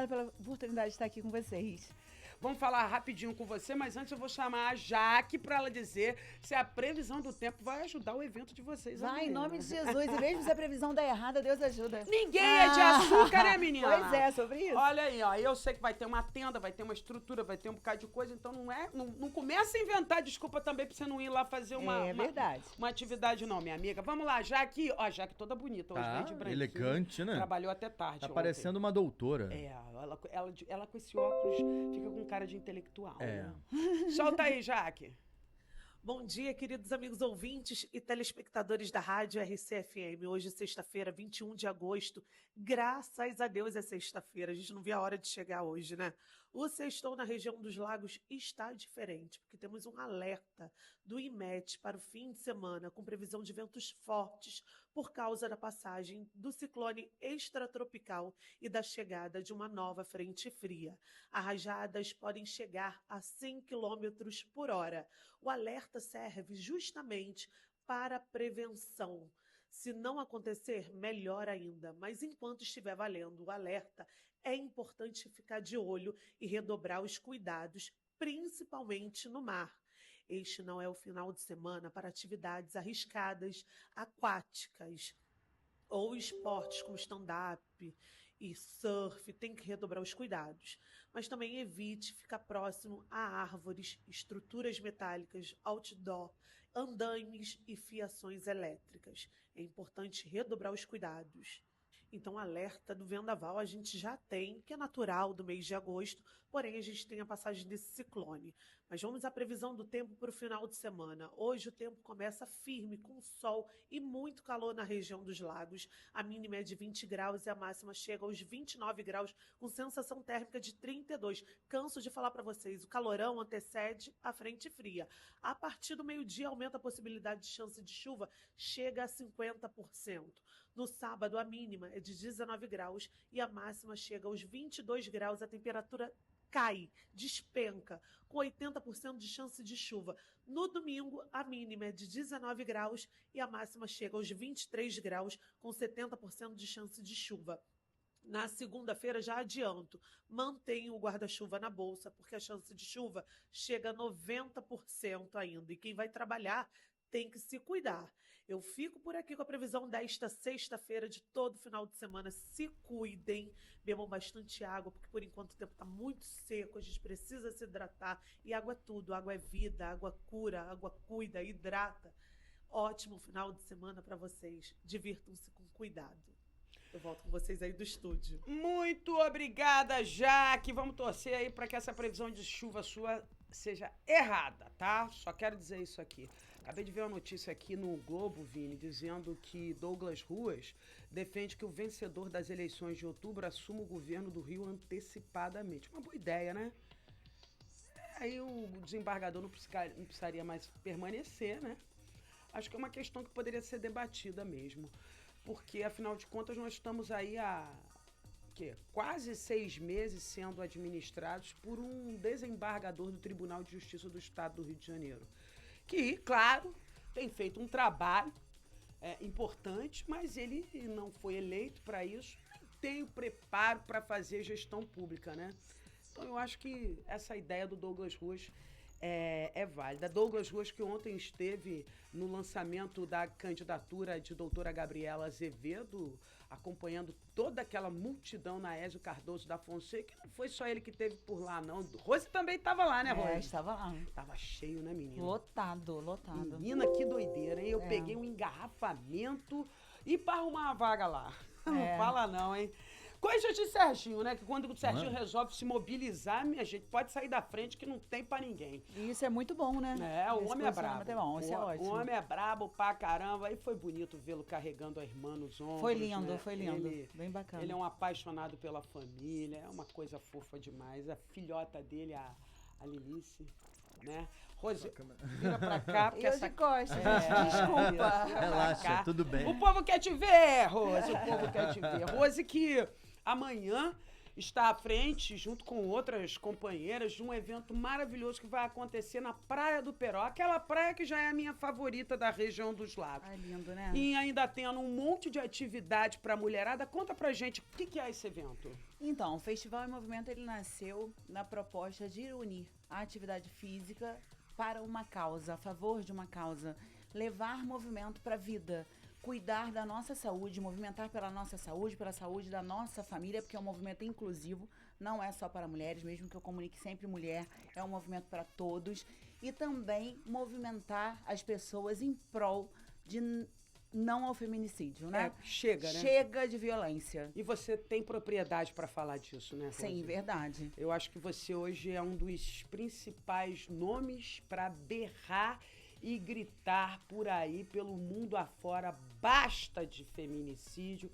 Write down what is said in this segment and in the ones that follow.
obrigada pela oportunidade de estar aqui com vocês. Vamos falar rapidinho com você, mas antes eu vou chamar a Jaque para ela dizer se a previsão do tempo vai ajudar o evento de vocês. Vai, em nome de Jesus. E mesmo se a previsão der errada, Deus ajuda. Ninguém é de açúcar, né, menina? Pois é, sobre isso. Olha aí, ó. Eu sei que vai ter uma tenda, vai ter uma estrutura, vai ter um bocado de coisa, então não começa a inventar desculpa também pra você não ir lá fazer verdade. Uma atividade, não, minha amiga. Vamos lá, Jaque. Ó, a Jaque toda bonita hoje, veio de branquinho. Elegante, né? Trabalhou até tarde. Tá ontem. parecendo uma doutora. É, ela com esse óculos fica com cara de intelectual. É. Né? Solta aí, Jaque. Bom dia, queridos amigos ouvintes e telespectadores da Rádio RCFM. Hoje, sexta-feira, 21 de agosto. Graças a Deus é sexta-feira. A gente não vê a hora de chegar hoje, né? O sextou na região dos lagos está diferente, porque temos um alerta do IMET para o fim de semana, com previsão de ventos fortes por causa da passagem do ciclone extratropical e da chegada de uma nova frente fria. As rajadas podem chegar a 100 km por hora. O alerta serve justamente para prevenção. Se não acontecer, melhor ainda. Mas enquanto estiver valendo o alerta, é importante ficar de olho e redobrar os cuidados, principalmente no mar. Este não é o final de semana para atividades arriscadas, aquáticas ou esportes como stand-up e surf. Tem que redobrar os cuidados. Mas também evite ficar próximo a árvores, estruturas metálicas, outdoor, andaimes e fiações elétricas. É importante redobrar os cuidados. Então, alerta do vendaval a gente já tem, que é natural do mês de agosto, porém a gente tem a passagem desse ciclone. Mas vamos à previsão do tempo para o final de semana. Hoje o tempo começa firme, com sol e muito calor na região dos lagos. A mínima é de 20 graus e a máxima chega aos 29 graus, com sensação térmica de 32. Canso de falar para vocês, o calorão antecede a frente fria. A partir do meio-dia aumenta a possibilidade de chance de chuva, chega a 50%. No sábado, a mínima é de 19 graus e a máxima chega aos 22 graus. A temperatura cai, despenca, com 80% de chance de chuva. No domingo, a mínima é de 19 graus e a máxima chega aos 23 graus, com 70% de chance de chuva. Na segunda-feira, já adianto, mantenha o guarda-chuva na bolsa, porque a chance de chuva chega a 90% ainda. E quem vai trabalhar tem que se cuidar. Eu fico por aqui com a previsão desta sexta-feira, de todo final de semana. Se cuidem, bebam bastante água, porque por enquanto o tempo está muito seco, a gente precisa se hidratar. E água é tudo, água é vida, água cura, água cuida, hidrata. Ótimo final de semana para vocês. Divirtam-se com cuidado. Eu volto com vocês aí do estúdio. Muito obrigada, Jaque. Vamos torcer aí para que essa previsão de chuva sua seja errada, tá? Só quero dizer isso aqui. Acabei de ver uma notícia aqui no Globo, Vini, dizendo que Douglas Ruas defende que o vencedor das eleições de outubro assuma o governo do Rio antecipadamente. Uma boa ideia, né? Aí o desembargador não precisaria mais permanecer, né? Acho que é uma questão que poderia ser debatida mesmo. Porque, afinal de contas, nós estamos aí há quase 6 meses sendo administrados por um desembargador do Tribunal de Justiça do Estado do Rio de Janeiro. Que, claro, tem feito um trabalho importante, mas ele não foi eleito para isso, nem tem o preparo para fazer gestão pública, né? Então, eu acho que essa ideia do Douglas Ruas é válida. Douglas Ruas, que ontem esteve no lançamento da candidatura de doutora Gabriela Azevedo, acompanhando toda aquela multidão na Aécio Cardoso da Fonseca, que não foi só ele que esteve por lá, não. Rose também estava lá, né, Rose? Estava lá. Tava cheio, né, menina? Lotado. Menina, que doideira, hein? Eu peguei um engarrafamento e para arrumar uma vaga lá. Não fala não, hein? Coisa de Serginho, né? Que quando o Serginho resolve se mobilizar, minha gente, pode sair da frente que não tem pra ninguém. E isso é muito bom, né? O homem é brabo. É bom, isso é ótimo. O homem é brabo pra caramba. Aí foi bonito vê-lo carregando a irmã nos ombros. Foi lindo, né? foi lindo. Bem bacana. Ele é um apaixonado pela família, é uma coisa fofa demais. A filhota dele, a Lilice, né? Rose, vira pra cá. Porque eu de costas, desculpa. Relaxa, tudo bem. O povo quer te ver, Rose, o povo quer te ver. Rose que amanhã está à frente, junto com outras companheiras, de um evento maravilhoso que vai acontecer na Praia do Peró. Aquela praia que já é a minha favorita da região dos lagos. Ai, lindo, né? E ainda tendo um monte de atividade pra mulherada. Conta pra gente, o que é esse evento? Então, o Festival em Movimento, ele nasceu na proposta de unir a atividade física para uma causa, a favor de uma causa. Levar movimento para a vida. Cuidar da nossa saúde, movimentar pela nossa saúde, pela saúde da nossa família, porque é um movimento inclusivo, não é só para mulheres, mesmo que eu comunique sempre mulher, é um movimento para todos. E também movimentar as pessoas em prol de não ao feminicídio, né? Chega, né? Chega de violência. E você tem propriedade pra falar disso, né, Rose? Sim, verdade. Eu acho que você hoje é um dos principais nomes pra berrar e gritar por aí, pelo mundo afora. Basta de feminicídio,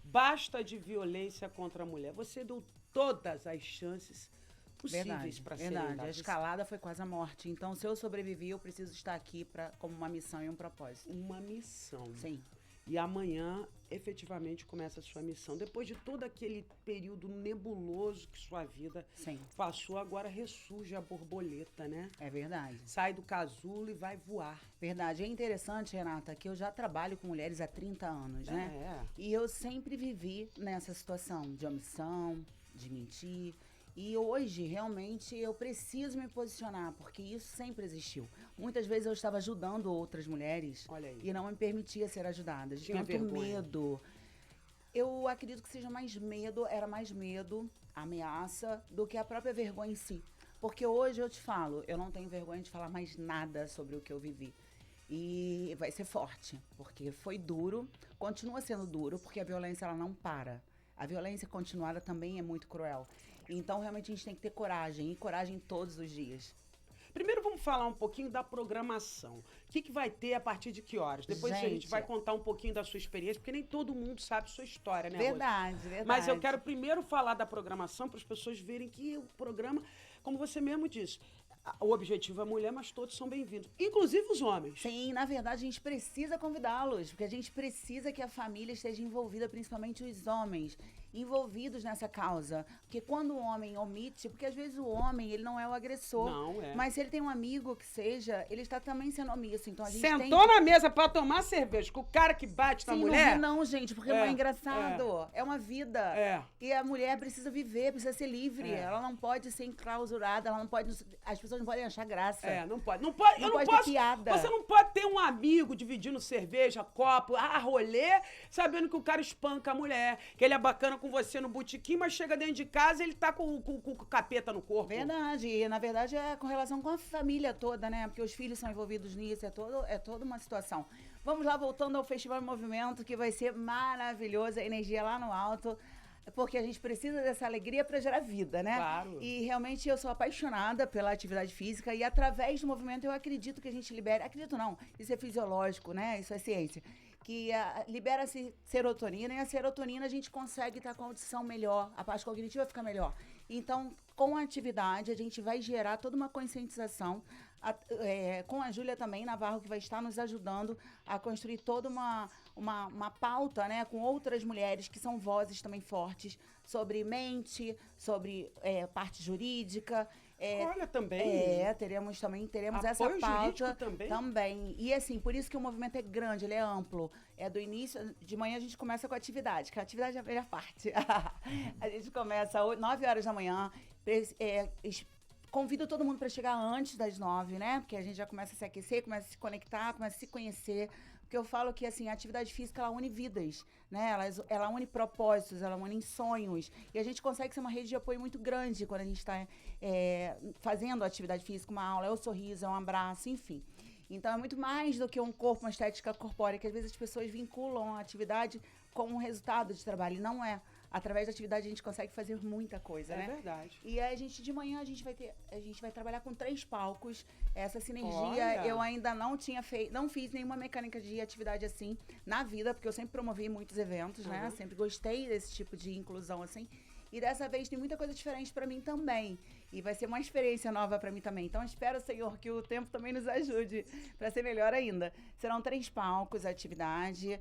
basta de violência contra a mulher. Você deu todas as chances possíveis para serem verdade. A dadas. escalada foi quase a morte. Então, se eu sobrevivi, eu preciso estar aqui como uma missão e um propósito. Uma missão. Sim. E amanhã, efetivamente, começa a sua missão. Depois de todo aquele período nebuloso que sua vida Sim. passou, agora ressurge a borboleta, né? É verdade. Sai do casulo e vai voar. Verdade. É interessante, Renata, que eu já trabalho com mulheres há 30 anos, né? É. E eu sempre vivi nessa situação de omissão, de mentir. E hoje, realmente, eu preciso me posicionar, porque isso sempre existiu. Muitas vezes eu estava ajudando outras mulheres Olha aí. e não me permitia ser ajudada. De Tinha tanto vergonha. medo. Eu acredito que seja mais medo, era mais medo, ameaça, do que a própria vergonha em si. Porque hoje eu te falo, eu não tenho vergonha de falar mais nada sobre o que eu vivi. E vai ser forte, porque foi duro, continua sendo duro, porque a violência ela não para. A violência continuada também é muito cruel. Então, realmente, a gente tem que ter coragem, e coragem todos os dias. Primeiro vamos falar um pouquinho da programação. O que vai ter a partir de que horas? Depois a gente Gente, vai contar um pouquinho da sua experiência, porque nem todo mundo sabe sua história, né, Rose? Verdade, verdade. Mas eu quero primeiro falar da programação para as pessoas verem que o programa, como você mesmo disse, o objetivo é a mulher, mas todos são bem-vindos, inclusive os homens. Sim, na verdade, a gente precisa convidá-los, porque a gente precisa que a família esteja envolvida, principalmente os homens, envolvidos nessa causa. Porque quando o homem omite, porque às vezes o homem, ele não é o agressor. Não, é. Mas se ele tem um amigo que seja, ele está também sendo omisso. Então a gente Sentou na mesa para tomar cerveja com o cara que bate na Sim, mulher? não, gente, porque não é engraçado. É uma vida. É. E a mulher precisa viver, precisa ser livre. É. Ela não pode ser enclausurada, ela não pode. As pessoas não podem achar graça. Não pode. Não pode, Não eu pode não ter posso. piada. Você não pode ter um amigo dividindo cerveja, copo, rolê, sabendo que o cara espanca a mulher, que ele é bacana com você no botequim, mas chega dentro de casa e ele tá com o capeta no corpo. Verdade. E, na verdade, é com relação com a família toda, né? Porque os filhos são envolvidos nisso, é toda uma situação. Vamos lá, voltando ao Festival em Movimento, que vai ser maravilhoso, a energia lá no alto. Porque a gente precisa dessa alegria para gerar vida, né? Claro. E realmente eu sou apaixonada pela atividade física e através do movimento eu acredito que a gente libera... Acredito não, isso é fisiológico, né? Isso é ciência. Que libera-se serotonina e a serotonina a gente consegue estar com a audição melhor, a parte cognitiva fica melhor. Então, com a atividade, a gente vai gerar toda uma conscientização, com a Júlia também, Navarro, que vai estar nos ajudando a construir toda uma pauta, né, com outras mulheres que são vozes também fortes sobre mente, sobre parte jurídica. Olha, também. Teremos Apoio essa pauta jurídico também. E assim, por isso que o movimento é grande, ele é amplo. É do início, de manhã a gente começa com a atividade, que a atividade é a melhor parte. A gente começa às 9 horas da manhã, convido todo mundo para chegar antes das 9, né? Porque a gente já começa a se aquecer, começa a se conectar, começa a se conhecer. Porque eu falo que, assim, a atividade física, ela une vidas, né? Ela une propósitos, ela une sonhos. E a gente consegue ser uma rede de apoio muito grande quando a gente está fazendo atividade física, uma aula, é o sorriso, é um abraço, enfim. Então, é muito mais do que um corpo, uma estética corpórea, que às vezes as pessoas vinculam a atividade com um resultado de trabalho. E não é. Através da atividade a gente consegue fazer muita coisa, né? É verdade. E aí de manhã a gente vai trabalhar com 3 palcos. Essa sinergia Olha. eu ainda não tinha feito, não fiz nenhuma mecânica de atividade assim na vida, porque eu sempre promovi muitos eventos, né? Sempre gostei desse tipo de inclusão assim. E dessa vez tem muita coisa diferente pra mim também. E vai ser uma experiência nova pra mim também. Então espero, Senhor, que o tempo também nos ajude pra ser melhor ainda. Serão 3 palcos a atividade.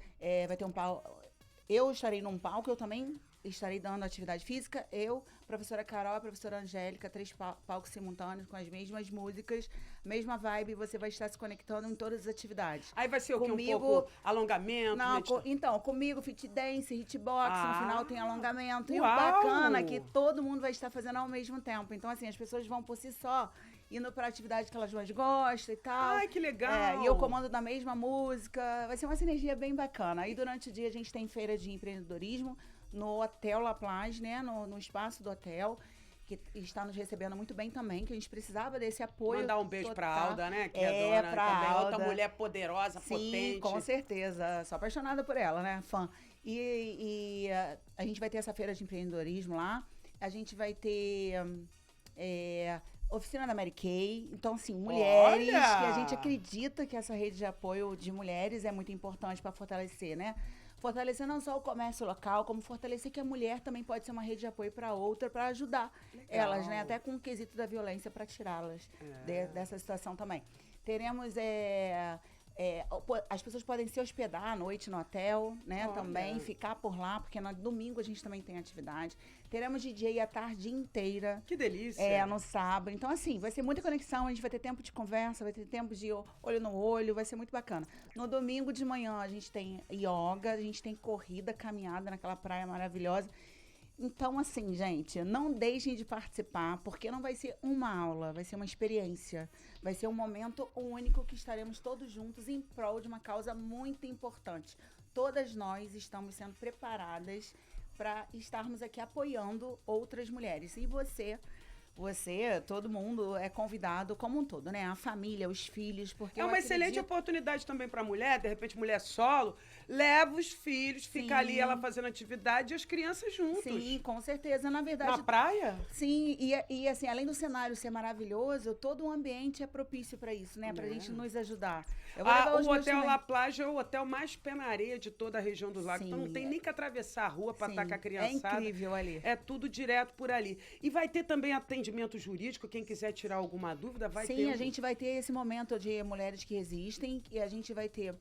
Vai ter um palco. Eu estarei num palco, eu também estarei dando atividade física, eu, professora Carol, a professora Angélica, 3 palcos simultâneos com as mesmas músicas, mesma vibe, você vai estar se conectando em todas as atividades. Aí vai ser o quê? Comigo- Um pouco alongamento? Não, então, comigo, fit dance, hitbox, no final tem alongamento. E o Uau! bacana é que todo mundo vai estar fazendo ao mesmo tempo. Então, assim, as pessoas vão por si só indo pra atividade que elas mais gostam e tal. Ai, que legal! E eu comando da mesma música. Vai ser uma sinergia bem bacana. Aí, durante o dia, a gente tem feira de empreendedorismo no Hotel La Plage, né? No espaço do hotel, que está nos recebendo muito bem também, que a gente precisava desse apoio. Mandar um beijo pra total. Alda, né? Que é dona pra também. Alda. Outra mulher poderosa, Sim, potente. com certeza. Sou apaixonada por ela, né? Fã. E a gente vai ter essa feira de empreendedorismo lá. A gente vai ter oficina da Mary Kay. Então, assim, mulheres, Olha! que a gente acredita que essa rede de apoio de mulheres é muito importante para fortalecer, né? Fortalecer não só o comércio local, como fortalecer que a mulher também pode ser uma rede de apoio para outra, para ajudar elas, né? Até com o quesito da violência, para tirá-las dessa situação também. Teremos as pessoas podem se hospedar à noite no hotel, né? Olha. Também, ficar por lá, porque no domingo a gente também tem atividade. Teremos DJ a tarde inteira. Que delícia. No sábado. Então, assim, vai ser muita conexão, a gente vai ter tempo de conversa, vai ter tempo de olho no olho, vai ser muito bacana. No domingo de manhã a gente tem yoga, a gente tem corrida, caminhada naquela praia maravilhosa. Então, assim, gente, não deixem de participar, porque não vai ser uma aula, vai ser uma experiência. Vai ser um momento único que estaremos todos juntos em prol de uma causa muito importante. Todas nós estamos sendo preparadas para estarmos aqui apoiando outras mulheres. E você, todo mundo é convidado como um todo, né? A família, os filhos, porque É eu uma excelente acredito- oportunidade também pra mulher, de repente mulher solo, leva os filhos, fica ali ela fazendo atividade e as crianças juntos. Sim, com certeza. Na verdade, Na praia? sim, e assim, além do cenário ser maravilhoso, todo o ambiente é propício para isso, né? Pra gente nos ajudar. Eu vou levar os O meus Hotel também. La Plage é o hotel mais pé na areia de toda a região do lago. Então Sim, não tem nem que atravessar a rua pra Sim, estar com a é criançada. incrível ali. É tudo direto por ali. E vai ter também atendimento jurídico, quem quiser tirar alguma dúvida, vai ter. Sim, a gente vai ter esse momento de mulheres que resistem, e a gente vai ter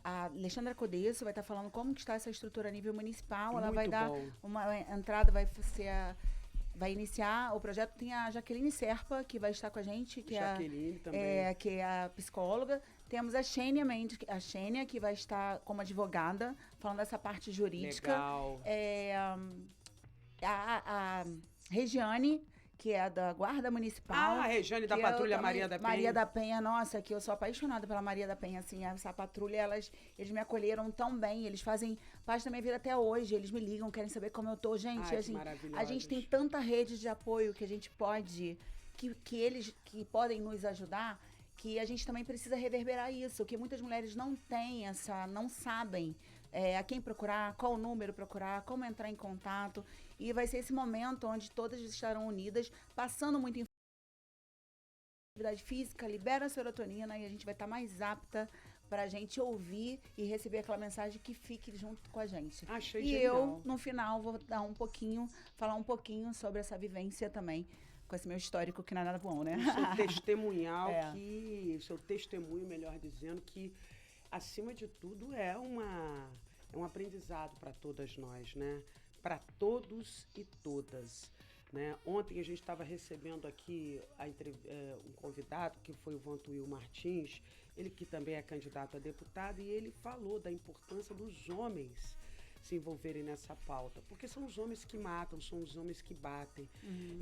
a Alexandra Codesso, vai estar falando como que está essa estrutura a nível municipal. Ela Muito vai dar bom. uma entrada, vai iniciar o projeto. Tem a Jaqueline Serpa, que vai estar com a gente, Jaqueline também. que é a psicóloga. Temos a Xênia Mendes, que vai estar como advogada, falando dessa parte jurídica. Legal. A Regiane, que é da Guarda Municipal. A Regiane da que Patrulha eu também- Maria da Penha. Maria da Penha, nossa, que eu sou apaixonada pela Maria da Penha, assim, essa patrulha, eles me acolheram tão bem, eles fazem parte da minha vida até hoje, eles me ligam, querem saber como eu tô, gente, Ai, que assim, a maravilhosos. gente tem tanta rede de apoio que a gente pode, que eles que podem nos ajudar, que a gente também precisa reverberar isso, que muitas mulheres não têm não sabem a quem procurar, qual número procurar, como entrar em contato. E vai ser esse momento onde todas estarão unidas, passando muito atividade física, libera a serotonina e a gente vai estar mais apta para a gente ouvir e receber aquela mensagem que fique junto com a gente. Achei E genial. eu, no final, vou dar falar um pouquinho sobre essa vivência também, com esse meu histórico que não é nada bom, né? O seu testemunhal, É. o seu testemunho, melhor dizendo, que acima de tudo é um aprendizado para todas nós, né? Para todos e todas. Né? Ontem a gente estava recebendo aqui um convidado, que foi o Vantuil Martins, ele que também é candidato a deputado, e ele falou da importância dos homens se envolverem nessa pauta, porque são os homens que matam, são os homens que batem.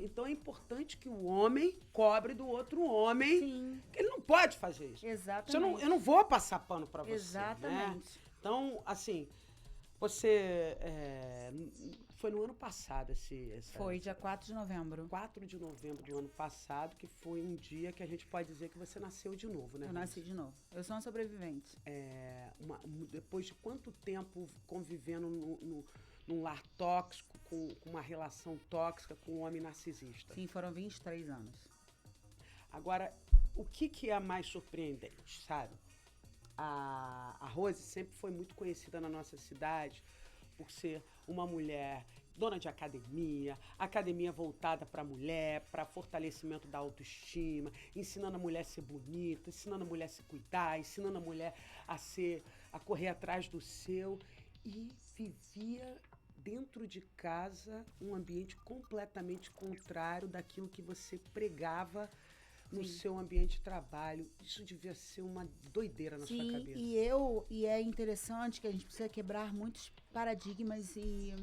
Então é importante que o homem cobre do outro homem, Sim. que ele não pode fazer isso. Exatamente. Eu não vou passar pano para você. Exatamente. Né? Então, assim, você... foi no ano passado Foi dia 4 de novembro. 4 de novembro do ano passado, que foi um dia que a gente pode dizer que você nasceu de novo, né? Eu nasci de novo. Eu sou uma sobrevivente. Depois de quanto tempo convivendo num lar tóxico, com uma relação tóxica com um homem narcisista? Sim, foram 23 anos. Agora, o que é mais surpreendente, sabe? A Rose sempre foi muito conhecida na nossa cidade por ser uma mulher dona de academia voltada para a mulher, para fortalecimento da autoestima, ensinando a mulher a ser bonita, ensinando a mulher a se cuidar, ensinando a mulher a correr atrás do seu, e vivia dentro de casa um ambiente completamente contrário daquilo que você pregava no seu ambiente de trabalho. Isso devia ser uma doideira na sua cabeça. E é interessante que a gente precisa quebrar muitos paradigmas e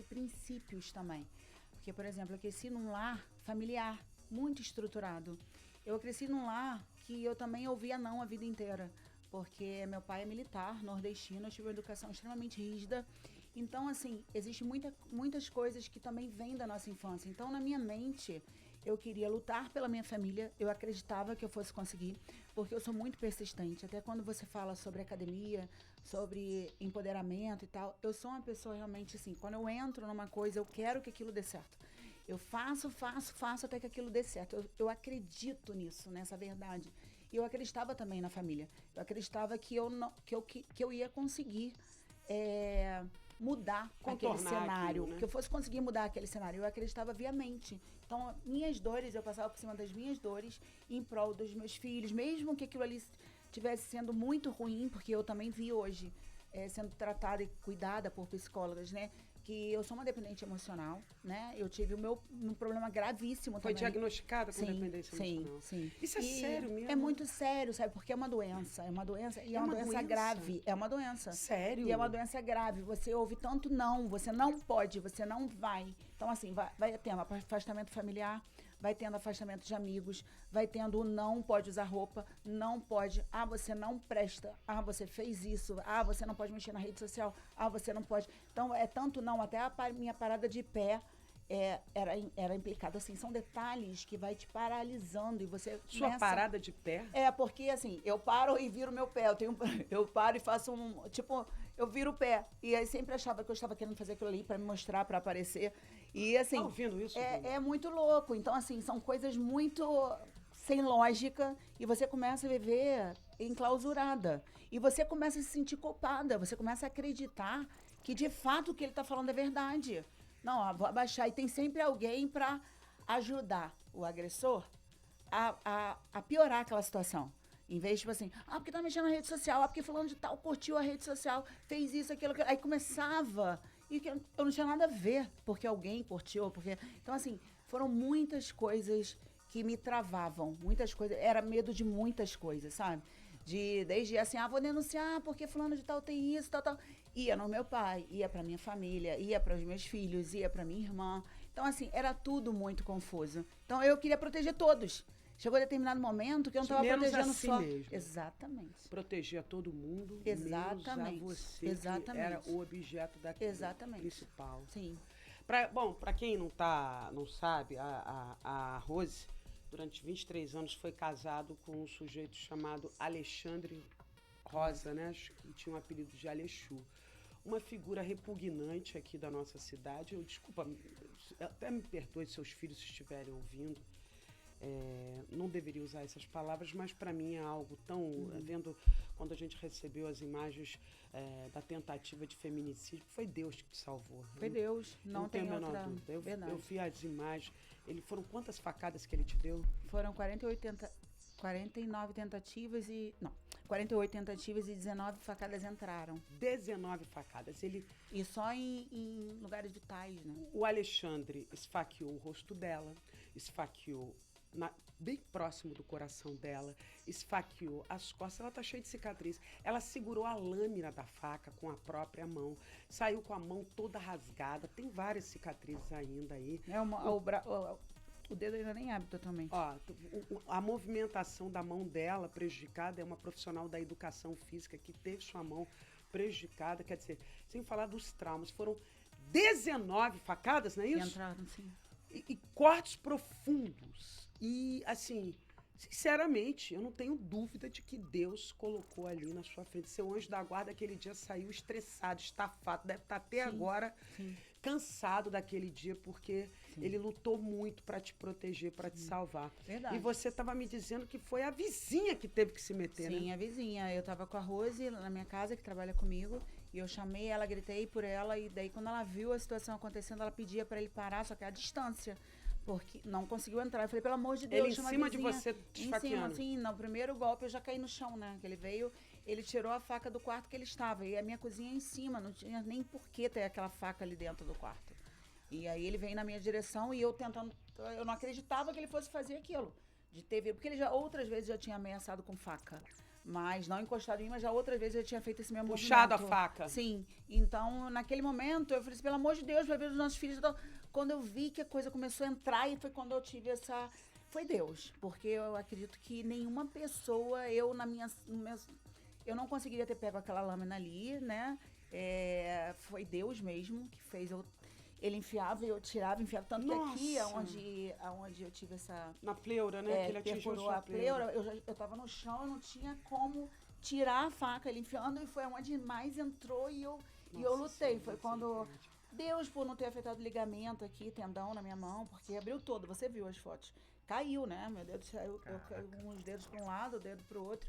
princípios também. Porque, por exemplo, eu cresci num lar familiar, muito estruturado. Eu cresci num lar que eu também ouvia não a vida inteira, porque meu pai é militar, nordestino, eu tive uma educação extremamente rígida. Então, assim, existem muitas coisas que também vêm da nossa infância. Então, na minha mente, eu queria lutar pela minha família, eu acreditava que eu fosse conseguir, porque eu sou muito persistente. Até quando você fala sobre academia, sobre empoderamento e tal, eu sou uma pessoa realmente assim, quando eu entro numa coisa, eu quero que aquilo dê certo. Eu faço até que aquilo dê certo. Eu acredito nisso, nessa verdade. E eu acreditava também na família. Eu acreditava que eu ia conseguir mudar aquele cenário. Aquilo, né? Que eu fosse conseguir mudar aquele cenário. Eu acreditava viamente. Então, minhas dores, eu passava por cima das minhas dores em prol dos meus filhos. Mesmo que aquilo ali estivesse sendo muito ruim, porque eu também vi hoje sendo tratada e cuidada por psicólogas, né? Que eu sou uma dependente emocional, né? Eu tive um problema gravíssimo Foi também. diagnosticada com dependência emocional? Sim. Isso é sério mesmo? É muito sério, sabe? Porque é uma doença e é uma doença grave. É uma doença. Sério? E é uma doença grave. Você ouve tanto não, você não pode, você não vai. Então, assim, vai tendo afastamento familiar, vai tendo afastamento de amigos, vai tendo o não pode usar roupa, não pode, você não presta, você fez isso, você não pode mexer na rede social, você não pode. Então, é tanto não, até a minha parada de pé era implicada, assim, são detalhes que vai te paralisando e você Sua parada de pé? Porque assim, eu paro e viro meu pé, eu paro e faço eu viro o pé, e aí sempre achava que eu estava querendo fazer aquilo ali para me mostrar, para aparecer, e assim... Tá ouvindo isso? É muito louco, então assim, são coisas muito sem lógica, e você começa a viver enclausurada, e você começa a se sentir culpada, você começa a acreditar que de fato o que ele está falando é verdade. Não, vou abaixar. E tem sempre alguém para ajudar o agressor a piorar aquela situação. Em vez de, tipo assim, porque tá mexendo na rede social, porque fulano de tal curtiu a rede social, fez isso, aquilo. Aí começava, e que eu não tinha nada a ver, porque alguém curtiu, porque... Então, assim, foram muitas coisas que me travavam, muitas coisas, era medo de muitas coisas, sabe? Desde assim, vou denunciar porque fulano de tal tem isso, tal. Ia no meu pai, ia pra minha família, ia para os meus filhos, ia pra minha irmã. Então, assim, era tudo muito confuso. Então, eu queria proteger todos. Chegou a determinado momento que eu não estava protegendo assim só. Mesmo. Exatamente. Proteger todo mundo, exatamente. menos a você, exatamente. que era o objeto daquilo principal. Sim. Pra quem não sabe, a Rose, durante 23 anos, foi casado com um sujeito chamado Alexandre Rosa, né? Que tinha um apelido de Alexu. Uma figura repugnante aqui da nossa cidade. Desculpa, até me perdoe se seus filhos estiverem ouvindo. Não deveria usar essas palavras, mas para mim é algo tão... Vendo quando a gente recebeu as imagens da tentativa de feminicídio, foi Deus que te salvou. Foi Deus, não tem outra dúvida. verdade. Eu vi as imagens. Foram quantas facadas que ele te deu? Foram 49 tentativas e... Não, 48 tentativas e 19 facadas entraram. 19 facadas. E só em lugares vitais, né? O Alexandre esfaqueou o rosto dela, esfaqueou bem próximo do coração dela, esfaqueou as costas, ela tá cheia de cicatriz. Ela segurou a lâmina da faca com a própria mão, saiu com a mão toda rasgada, tem várias cicatrizes ainda aí. O dedo ainda nem abre totalmente. A movimentação da mão dela prejudicada é uma profissional da educação física que teve sua mão prejudicada, quer dizer, sem falar dos traumas, foram 19 facadas, não é isso? Entraram, sim. E cortes profundos. E, assim, sinceramente, eu não tenho dúvida de que Deus colocou ali na sua frente. Seu anjo da guarda, aquele dia, saiu estressado, estafado, deve estar até agora cansado daquele dia, porque ele lutou muito para te proteger, para te salvar. Verdade. E você estava me dizendo que foi a vizinha que teve que se meter, né? Sim, a vizinha. Eu estava com a Rose na minha casa, que trabalha comigo, e eu chamei ela, gritei por ela, e daí quando ela viu a situação acontecendo, ela pedia para ele parar, só que a distância, porque não conseguiu entrar. Eu falei, pelo amor de Deus, ele em cima de você te esfaqueando. Sim, no primeiro golpe eu já caí no chão, né? Que ele veio ele tirou a faca do quarto que ele estava. E a minha cozinha é em cima, não tinha nem por que ter aquela faca ali dentro do quarto. E aí ele veio na minha direção e eu tentando... Eu não acreditava que ele fosse fazer aquilo. De ter vindo, porque ele já outras vezes já tinha ameaçado com faca. Mas não encostado em mim, mas já outras vezes já tinha feito esse mesmo Puxado movimento. a faca. Sim. Então, naquele momento, eu falei assim, pelo amor de Deus, vai ver os nossos filhos. Então, quando eu vi que a coisa começou a entrar, e foi quando eu tive essa... Foi Deus. Porque eu acredito que nenhuma pessoa, eu não conseguiria ter pego aquela lâmina ali, né? Foi Deus mesmo que fez eu... Ele enfiava e eu tirava, enfiava. Tanto Nossa. que aqui, aonde eu tive essa... Na pleura, né? Que ele atingiu perfurou sua a pleura, eu tava no chão, eu não tinha como tirar a faca, ele enfiando, e foi onde mais entrou e eu lutei. Foi quando Deus, por não ter afetado o ligamento aqui, tendão na minha mão, porque abriu todo, você viu as fotos. Caiu, né? Meu dedo saiu, eu caí com os dedos para um lado, o dedo pro outro.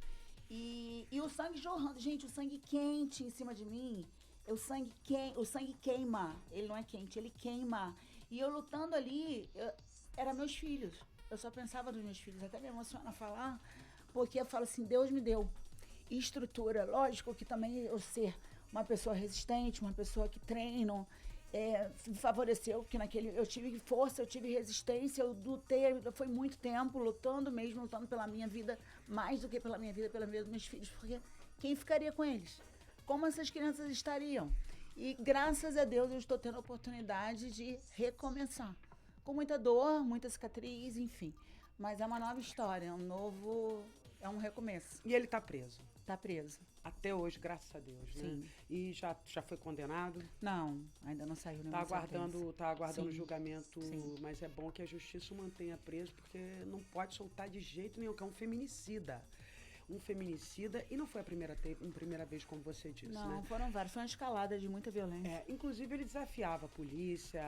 E o sangue jorrando. Gente, o sangue quente em cima de mim. O sangue queima. Ele não é quente, ele queima. E eu lutando ali, eram meus filhos. Eu só pensava nos meus filhos. Até me emociona falar, porque eu falo assim, Deus me deu estrutura. Lógico que também eu ser uma pessoa resistente, uma pessoa que treino, me favoreceu, porque eu tive força, eu tive resistência, eu lutei, foi muito tempo lutando mesmo, lutando pela minha vida, mais do que pela minha vida, pela vida dos meus filhos, porque quem ficaria com eles? Como essas crianças estariam? E graças a Deus eu estou tendo a oportunidade de recomeçar. Com muita dor, muita cicatriz, enfim. Mas é uma nova história, é um recomeço. E ele tá preso. Tá preso. Até hoje, graças a Deus, né? Sim. E já foi condenado? Não, ainda não saiu nenhuma sentença. Tá aguardando o Sim. julgamento, Sim. mas é bom que a justiça o mantenha preso, porque não pode soltar de jeito nenhum, que é um feminicida. E não foi a primeira vez, como você disse, Não, né? foram vários. Foi uma escalada de muita violência. Inclusive, ele desafiava a polícia,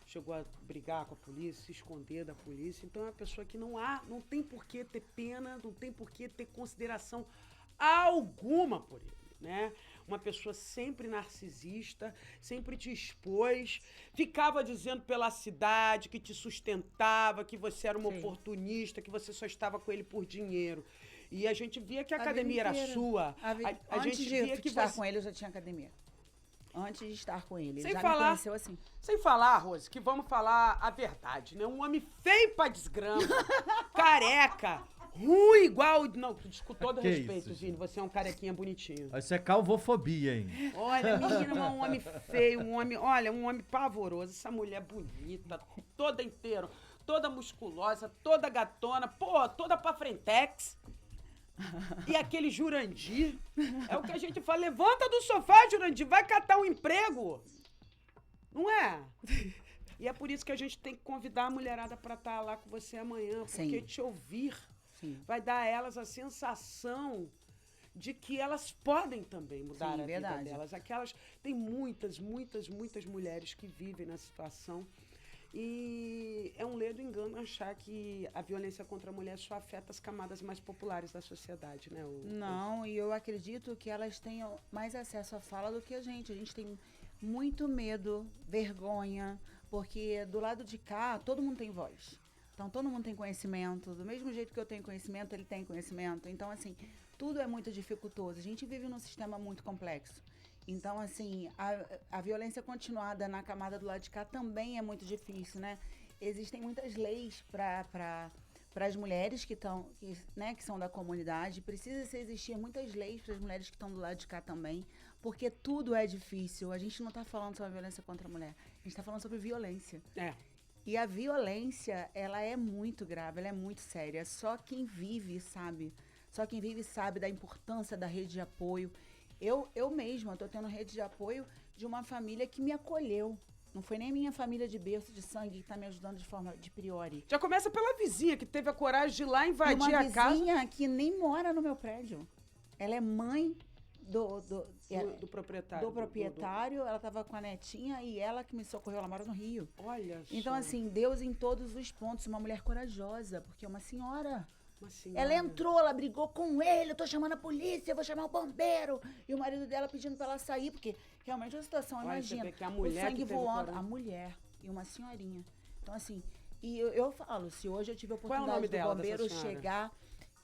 chegou a brigar com a polícia, se esconder da polícia. Então, é uma pessoa que não tem por que ter pena, não tem por que ter consideração alguma por ele, né? Uma pessoa sempre narcisista, sempre te expôs, ficava dizendo pela cidade que te sustentava, que você era uma Sim. oportunista, que você só estava com ele por dinheiro. E a gente via que a vida academia era inteira. sua. A Antes gente de via que estar você... com ele, eu já tinha academia. Antes de estar com ele. Sem Ele já falar- me conheceu assim. Sem falar, Rose, que vamos falar a verdade, né? Um homem feio pra desgrama, careca, ruim igual... Não, com todo Que respeito, isso, Vini, você é um carequinha bonitinho. Isso é calvofobia, hein? Olha, menina, um homem feio, um homem pavoroso. Essa mulher bonita, toda inteira, toda musculosa, toda gatona, toda pra frentex. E aquele Jurandir, é o que a gente fala, levanta do sofá, Jurandir, vai catar um emprego. Não é? E é por isso que a gente tem que convidar a mulherada pra estar lá com você amanhã, porque Sim. te ouvir Sim. vai dar a elas a sensação de que elas podem também mudar Sim, a verdade. vida delas. Tem muitas mulheres que vivem na situação. E é um ledo engano achar que a violência contra a mulher só afeta as camadas mais populares da sociedade, né? Não, e eu acredito que elas tenham mais acesso à fala do que a gente. A gente tem muito medo, vergonha, porque do lado de cá, todo mundo tem voz. Então, todo mundo tem conhecimento. Do mesmo jeito que eu tenho conhecimento, ele tem conhecimento. Então, assim, tudo é muito dificultoso. A gente vive num sistema muito complexo. Então, assim, a violência continuada na camada do lado de cá também é muito difícil, né? Existem muitas leis para as mulheres que são da comunidade. Precisa existir muitas leis para as mulheres que estão do lado de cá também, porque tudo é difícil. A gente não está falando sobre violência contra a mulher, a gente está falando sobre violência. E a violência, ela é muito grave, ela é muito séria. Só quem vive sabe. Só quem vive sabe da importância da rede de apoio. Eu mesma estou tendo rede de apoio de uma família que me acolheu. Não foi nem minha família de berço, de sangue, que está me ajudando de forma de priori. Já começa pela vizinha, que teve a coragem de ir lá invadir uma a casa. vizinha que nem mora no meu prédio. Ela é mãe do proprietário. do proprietário, ela estava com a netinha e ela que me socorreu, ela mora no Rio. Olha só. Então, assim, Deus em todos os pontos, uma mulher corajosa, porque é uma senhora. Uma senhora. Ela entrou, ela brigou com ele, eu tô chamando a polícia, eu vou chamar o bombeiro. E o marido dela pedindo pra ela sair, porque realmente é uma situação, Olha, imagina. você vê que a mulher o sangue que teve voando, coragem. a mulher e uma senhorinha. Então, assim, e eu falo, se hoje eu tive a Qual é o oportunidade nome do dela, bombeiro dessa senhora? chegar,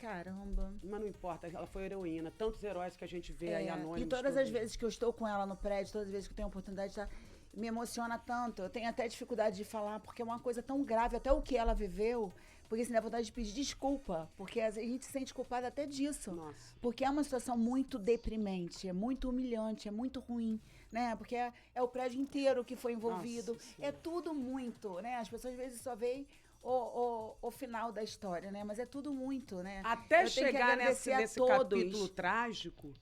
caramba. Mas não importa, ela foi heroína. Tantos heróis que a gente vê aí anônimos. E todas as vezes que eu estou com ela no prédio, todas as vezes que eu tenho a oportunidade de estar, me emociona tanto. Eu tenho até dificuldade de falar, porque é uma coisa tão grave, até o que ela viveu. Porque assim, dá vontade de pedir desculpa, porque a gente se sente culpada até disso. Nossa. Porque é uma situação muito deprimente, é muito humilhante, é muito ruim, né? Porque é o prédio inteiro que foi envolvido. Nossa, é tudo muito, né? As pessoas às vezes só veem o final da história, né? Mas é tudo muito, né? Até Eu tenho que chegar agradecer nesse a todos. capítulo trágico,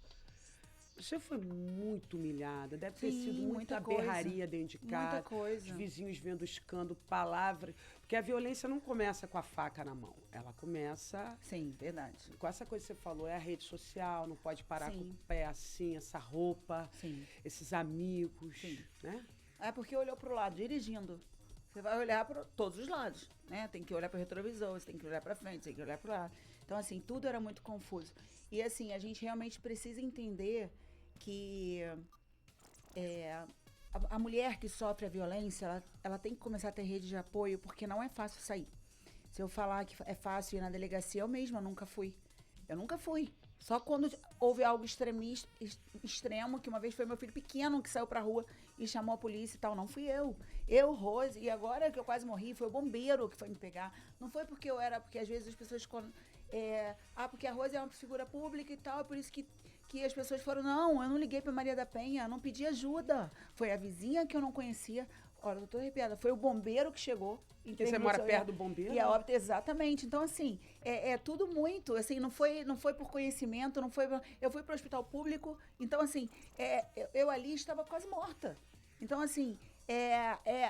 você foi muito humilhada. Deve ter Sim, sido muita muita berraria dentro de casa. Muita coisa. Os vizinhos vendo escândalo, palavras. Porque a violência não começa com a faca na mão. Ela começa Sim, verdade. com essa coisa que você falou. É a rede social, não pode parar Sim. com o pé assim, essa roupa, Sim. esses amigos, Sim. né? É porque olhou pro lado, dirigindo. Você vai olhar para todos os lados, né? Tem que olhar para o retrovisor, você tem que olhar para frente, tem que olhar para lado. Então, assim, tudo era muito confuso. E, assim, a gente realmente precisa entender que a mulher que sofre a violência, ela tem que começar a ter rede de apoio, porque não é fácil sair. Se eu falar que é fácil ir na delegacia, eu mesma nunca fui. Eu nunca fui. Só quando houve algo extremo, que uma vez foi meu filho pequeno que saiu pra rua e chamou a polícia e tal. Não fui eu. Eu, Rose, e agora que eu quase morri, foi o bombeiro que foi me pegar. Não foi porque eu era, porque às vezes as pessoas... porque a Rose é uma figura pública e tal, é por isso que as pessoas foram... Não, eu não liguei pra Maria da Penha, não pedi ajuda. Foi a vizinha que eu não conhecia. Olha, eu tô arrepiada. Foi o bombeiro que chegou. Porque você mora perto do bombeiro? E a óbito, exatamente. Então, assim, é tudo muito. Assim, não foi por conhecimento, não foi... Eu fui pro hospital público, então, assim, eu ali estava quase morta. Então, assim,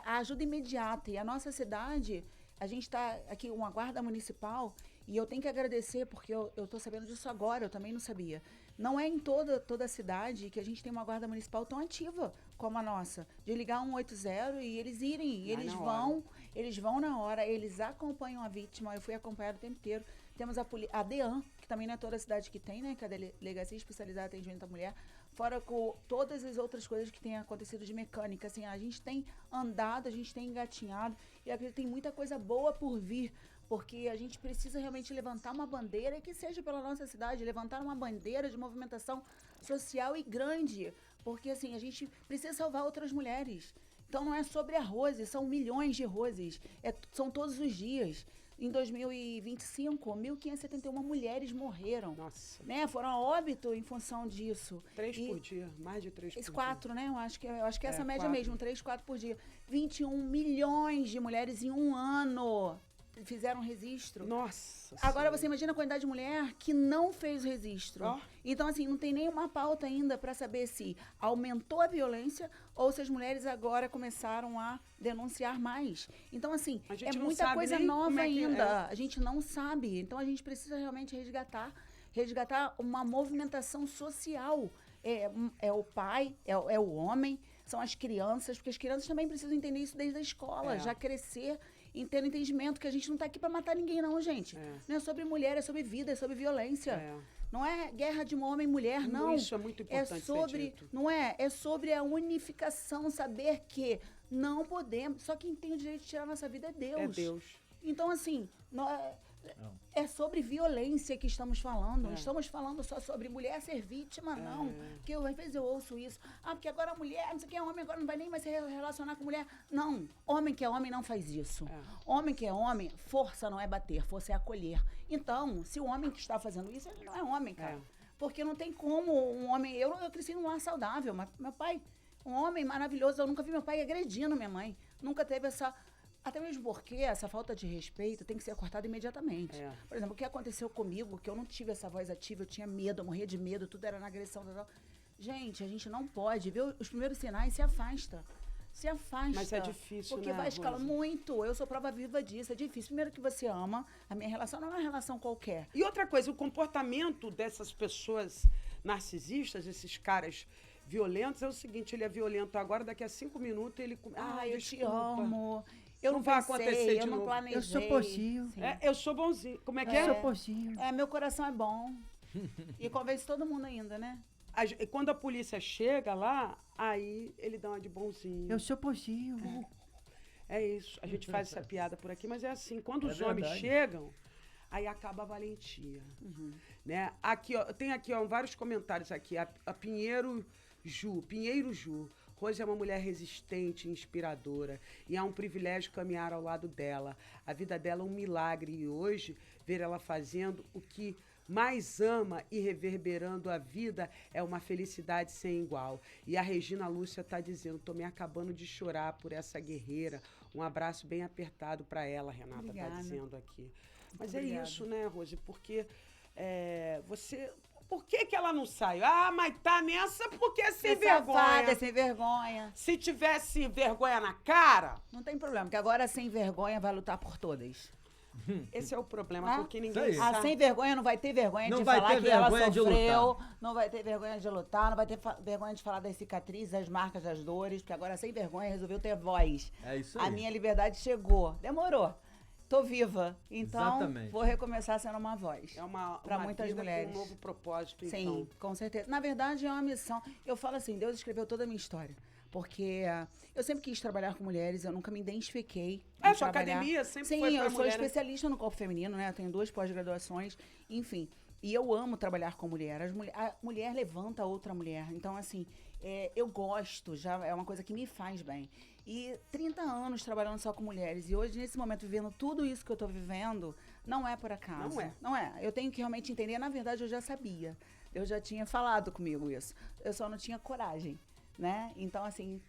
a ajuda imediata. E a nossa cidade, a gente está aqui, uma guarda municipal, e eu tenho que agradecer, porque eu tô sabendo disso agora, eu também não sabia. Não é em toda a cidade que a gente tem uma guarda municipal tão ativa como a nossa. De ligar 180 e eles irem, eles vão na hora, eles acompanham a vítima. Eu fui acompanhada o tempo inteiro. Temos a DEAN, que também não é toda a cidade que tem, né? Que é a Delegacia Especializada em Atendimento à Mulher. Fora com todas as outras coisas que têm acontecido de mecânica. Assim, a gente tem andado, a gente tem engatinhado. E acredito que tem muita coisa boa por vir. Porque a gente precisa realmente levantar uma bandeira, e que seja pela nossa cidade, levantar uma bandeira de movimentação social e grande. Porque, assim, a gente precisa salvar outras mulheres. Então, não é sobre a Rose, são milhões de Roses. São todos os dias. Em 2025, 1.571 mulheres morreram. Nossa. Né? Foram a óbito em função disso. 3 por dia, mais de 3 por dia. 4, né? Eu acho que é essa média 4. mesmo, 3, 4 por dia. 21 milhões de mulheres em um ano fizeram registro. Nossa. Agora você imagina a quantidade de mulher que não fez o registro. Oh. Então, assim, não tem nenhuma pauta ainda para saber se aumentou a violência ou se as mulheres agora começaram a denunciar mais. Então, assim, é muita coisa nova ainda. A gente não sabe. Então, a gente precisa realmente resgatar uma movimentação social. É o pai, é o homem, são as crianças, porque as crianças também precisam entender isso desde a escola, já crescer e ter entendimento que a gente não está aqui para matar ninguém, não, gente. Não é sobre mulher, é sobre vida, é sobre violência. Não é guerra de homem e mulher, não. Isso é muito importante ser dito. Não é? É sobre a unificação, saber que não podemos. Só quem tem o direito de tirar a nossa vida é Deus. É Deus. Então, assim, é sobre violência que estamos falando. Não estamos falando só sobre mulher ser vítima, não. Porque às vezes eu ouço isso. Porque agora a mulher, não sei o que, homem agora não vai nem mais se relacionar com mulher. Não. Homem que é homem não faz isso. Homem que é homem, força não é bater, força é acolher. Então, se o homem que está fazendo isso, ele não é homem, cara. Porque não tem como um homem... Eu cresci num lar saudável, mas meu pai, um homem maravilhoso, eu nunca vi meu pai agredindo minha mãe. Nunca teve essa... Até mesmo porque essa falta de respeito tem que ser cortada imediatamente. Por exemplo, o que aconteceu comigo, que eu não tive essa voz ativa, eu tinha medo, eu morria de medo, tudo era na agressão. Gente, a gente não pode. Ver os primeiros sinais, se afasta. Se afasta. Mas é difícil, porque vai escalar muito. Eu sou prova viva disso. É difícil. Primeiro que você ama, a minha relação não é uma relação qualquer. E outra coisa, o comportamento dessas pessoas narcisistas, esses caras violentos, é o seguinte, ele é violento agora, daqui a 5 minutos ele... eu te amo. Eu não vai acontecer de eu não novo. planejei. Eu sou pocinho. Eu sou bonzinho. Como é que é? Eu sou pocinho. Meu coração é bom. E convence todo mundo ainda, né? Quando a polícia chega lá, aí ele dá uma de bonzinho. Eu sou pocinho. É isso. A gente faz essa piada por aqui, mas é assim. Quando os homens verdade. chegam, aí acaba a valentia. Uhum. Né? Aqui, ó, tem aqui ó, vários comentários aqui. A Pinheiro Ju. Rose é uma mulher resistente, inspiradora, e é um privilégio caminhar ao lado dela. A vida dela é um milagre, e hoje, ver ela fazendo o que mais ama e reverberando a vida é uma felicidade sem igual. E a Regina Lúcia está dizendo, tô me acabando de chorar por essa guerreira. Um abraço bem apertado para ela, Renata está dizendo aqui. Mas é isso, né, Rose? Porque você... Por que ela não sai? Ah, mas tá nessa porque é sem vergonha. Safada, sem vergonha. Se tivesse vergonha na cara... Não tem problema, porque agora sem vergonha vai lutar por todas. Esse é o problema, porque ninguém aí. sabe. A sem vergonha não vai ter vergonha Não de vai falar ter que ela vergonha de sofreu, lutar. não vai ter vergonha de lutar, não vai ter vergonha de falar das cicatrizes, das marcas, das dores, porque agora sem vergonha resolveu ter voz. É isso aí. A minha liberdade chegou. Demorou. Tô viva. Então, Exatamente. vou recomeçar sendo uma voz. É uma muitas vida mulheres. com um novo propósito, Sim, então. com certeza. Na verdade, é uma missão. Eu falo assim, Deus escreveu toda a minha história. Porque eu sempre quis trabalhar com mulheres, eu nunca me identifiquei. É, sua academia sempre Sim, foi pra eu sou mulher, né? especialista no corpo feminino, né? Eu tenho 2 pós-graduações, enfim. E eu amo trabalhar com mulher. A mulher levanta a outra mulher. Então, assim, eu gosto, já é uma coisa que me faz bem. E 30 anos trabalhando só com mulheres. E hoje, nesse momento, vivendo tudo isso que eu tô vivendo, não é por acaso. Não é. Não é. Eu tenho que realmente entender. Na verdade, eu já sabia. Eu já tinha falado comigo isso. Eu só não tinha coragem, né? Então, assim,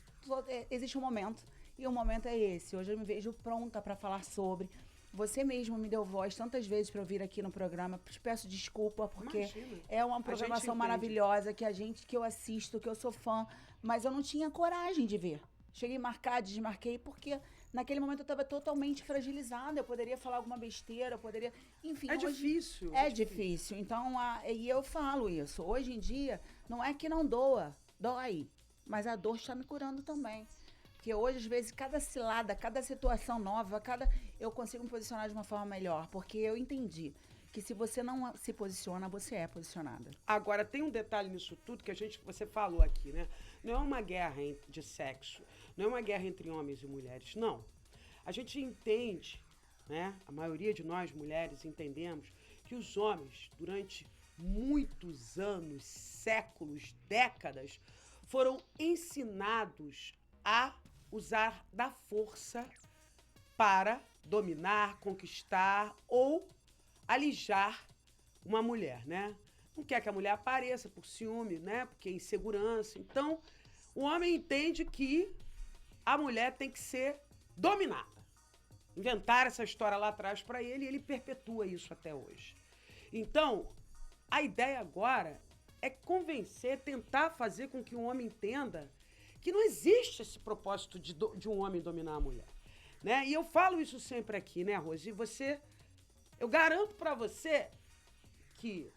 existe um momento. E o momento é esse. Hoje eu me vejo pronta para falar sobre. Você mesmo me deu voz tantas vezes para eu vir aqui no programa. Te peço desculpa, porque Imagina. é uma A gente programação entende. maravilhosa que eu assisto, que eu sou fã, mas eu não tinha coragem de ver. Cheguei a marcar, desmarquei, porque naquele momento eu estava totalmente fragilizada. Eu poderia falar alguma besteira, eu poderia... Enfim, É hoje difícil. é difícil. Então, e eu falo isso. Hoje em dia, não é que não doa, dói. Mas a dor está me curando também. Porque hoje, às vezes, cada cilada, cada situação nova, eu consigo me posicionar de uma forma melhor. Porque eu entendi que se você não se posiciona, você é posicionada. Agora, tem um detalhe nisso tudo que você falou aqui, né? Não é uma guerra de sexo, não é uma guerra entre homens e mulheres, não. A gente entende, né? A maioria de nós, mulheres, entendemos que os homens, durante muitos anos, séculos, décadas, foram ensinados a usar da força para dominar, conquistar ou alijar uma mulher, né? Não quer que a mulher apareça por ciúme, né? Porque é insegurança. Então, o homem entende que a mulher tem que ser dominada. Inventaram essa história lá atrás para ele e ele perpetua isso até hoje. Então, a ideia agora é convencer, tentar fazer com que o homem entenda que não existe esse propósito de um homem dominar a mulher, né? E eu falo isso sempre aqui, né, Rose? E eu garanto pra você que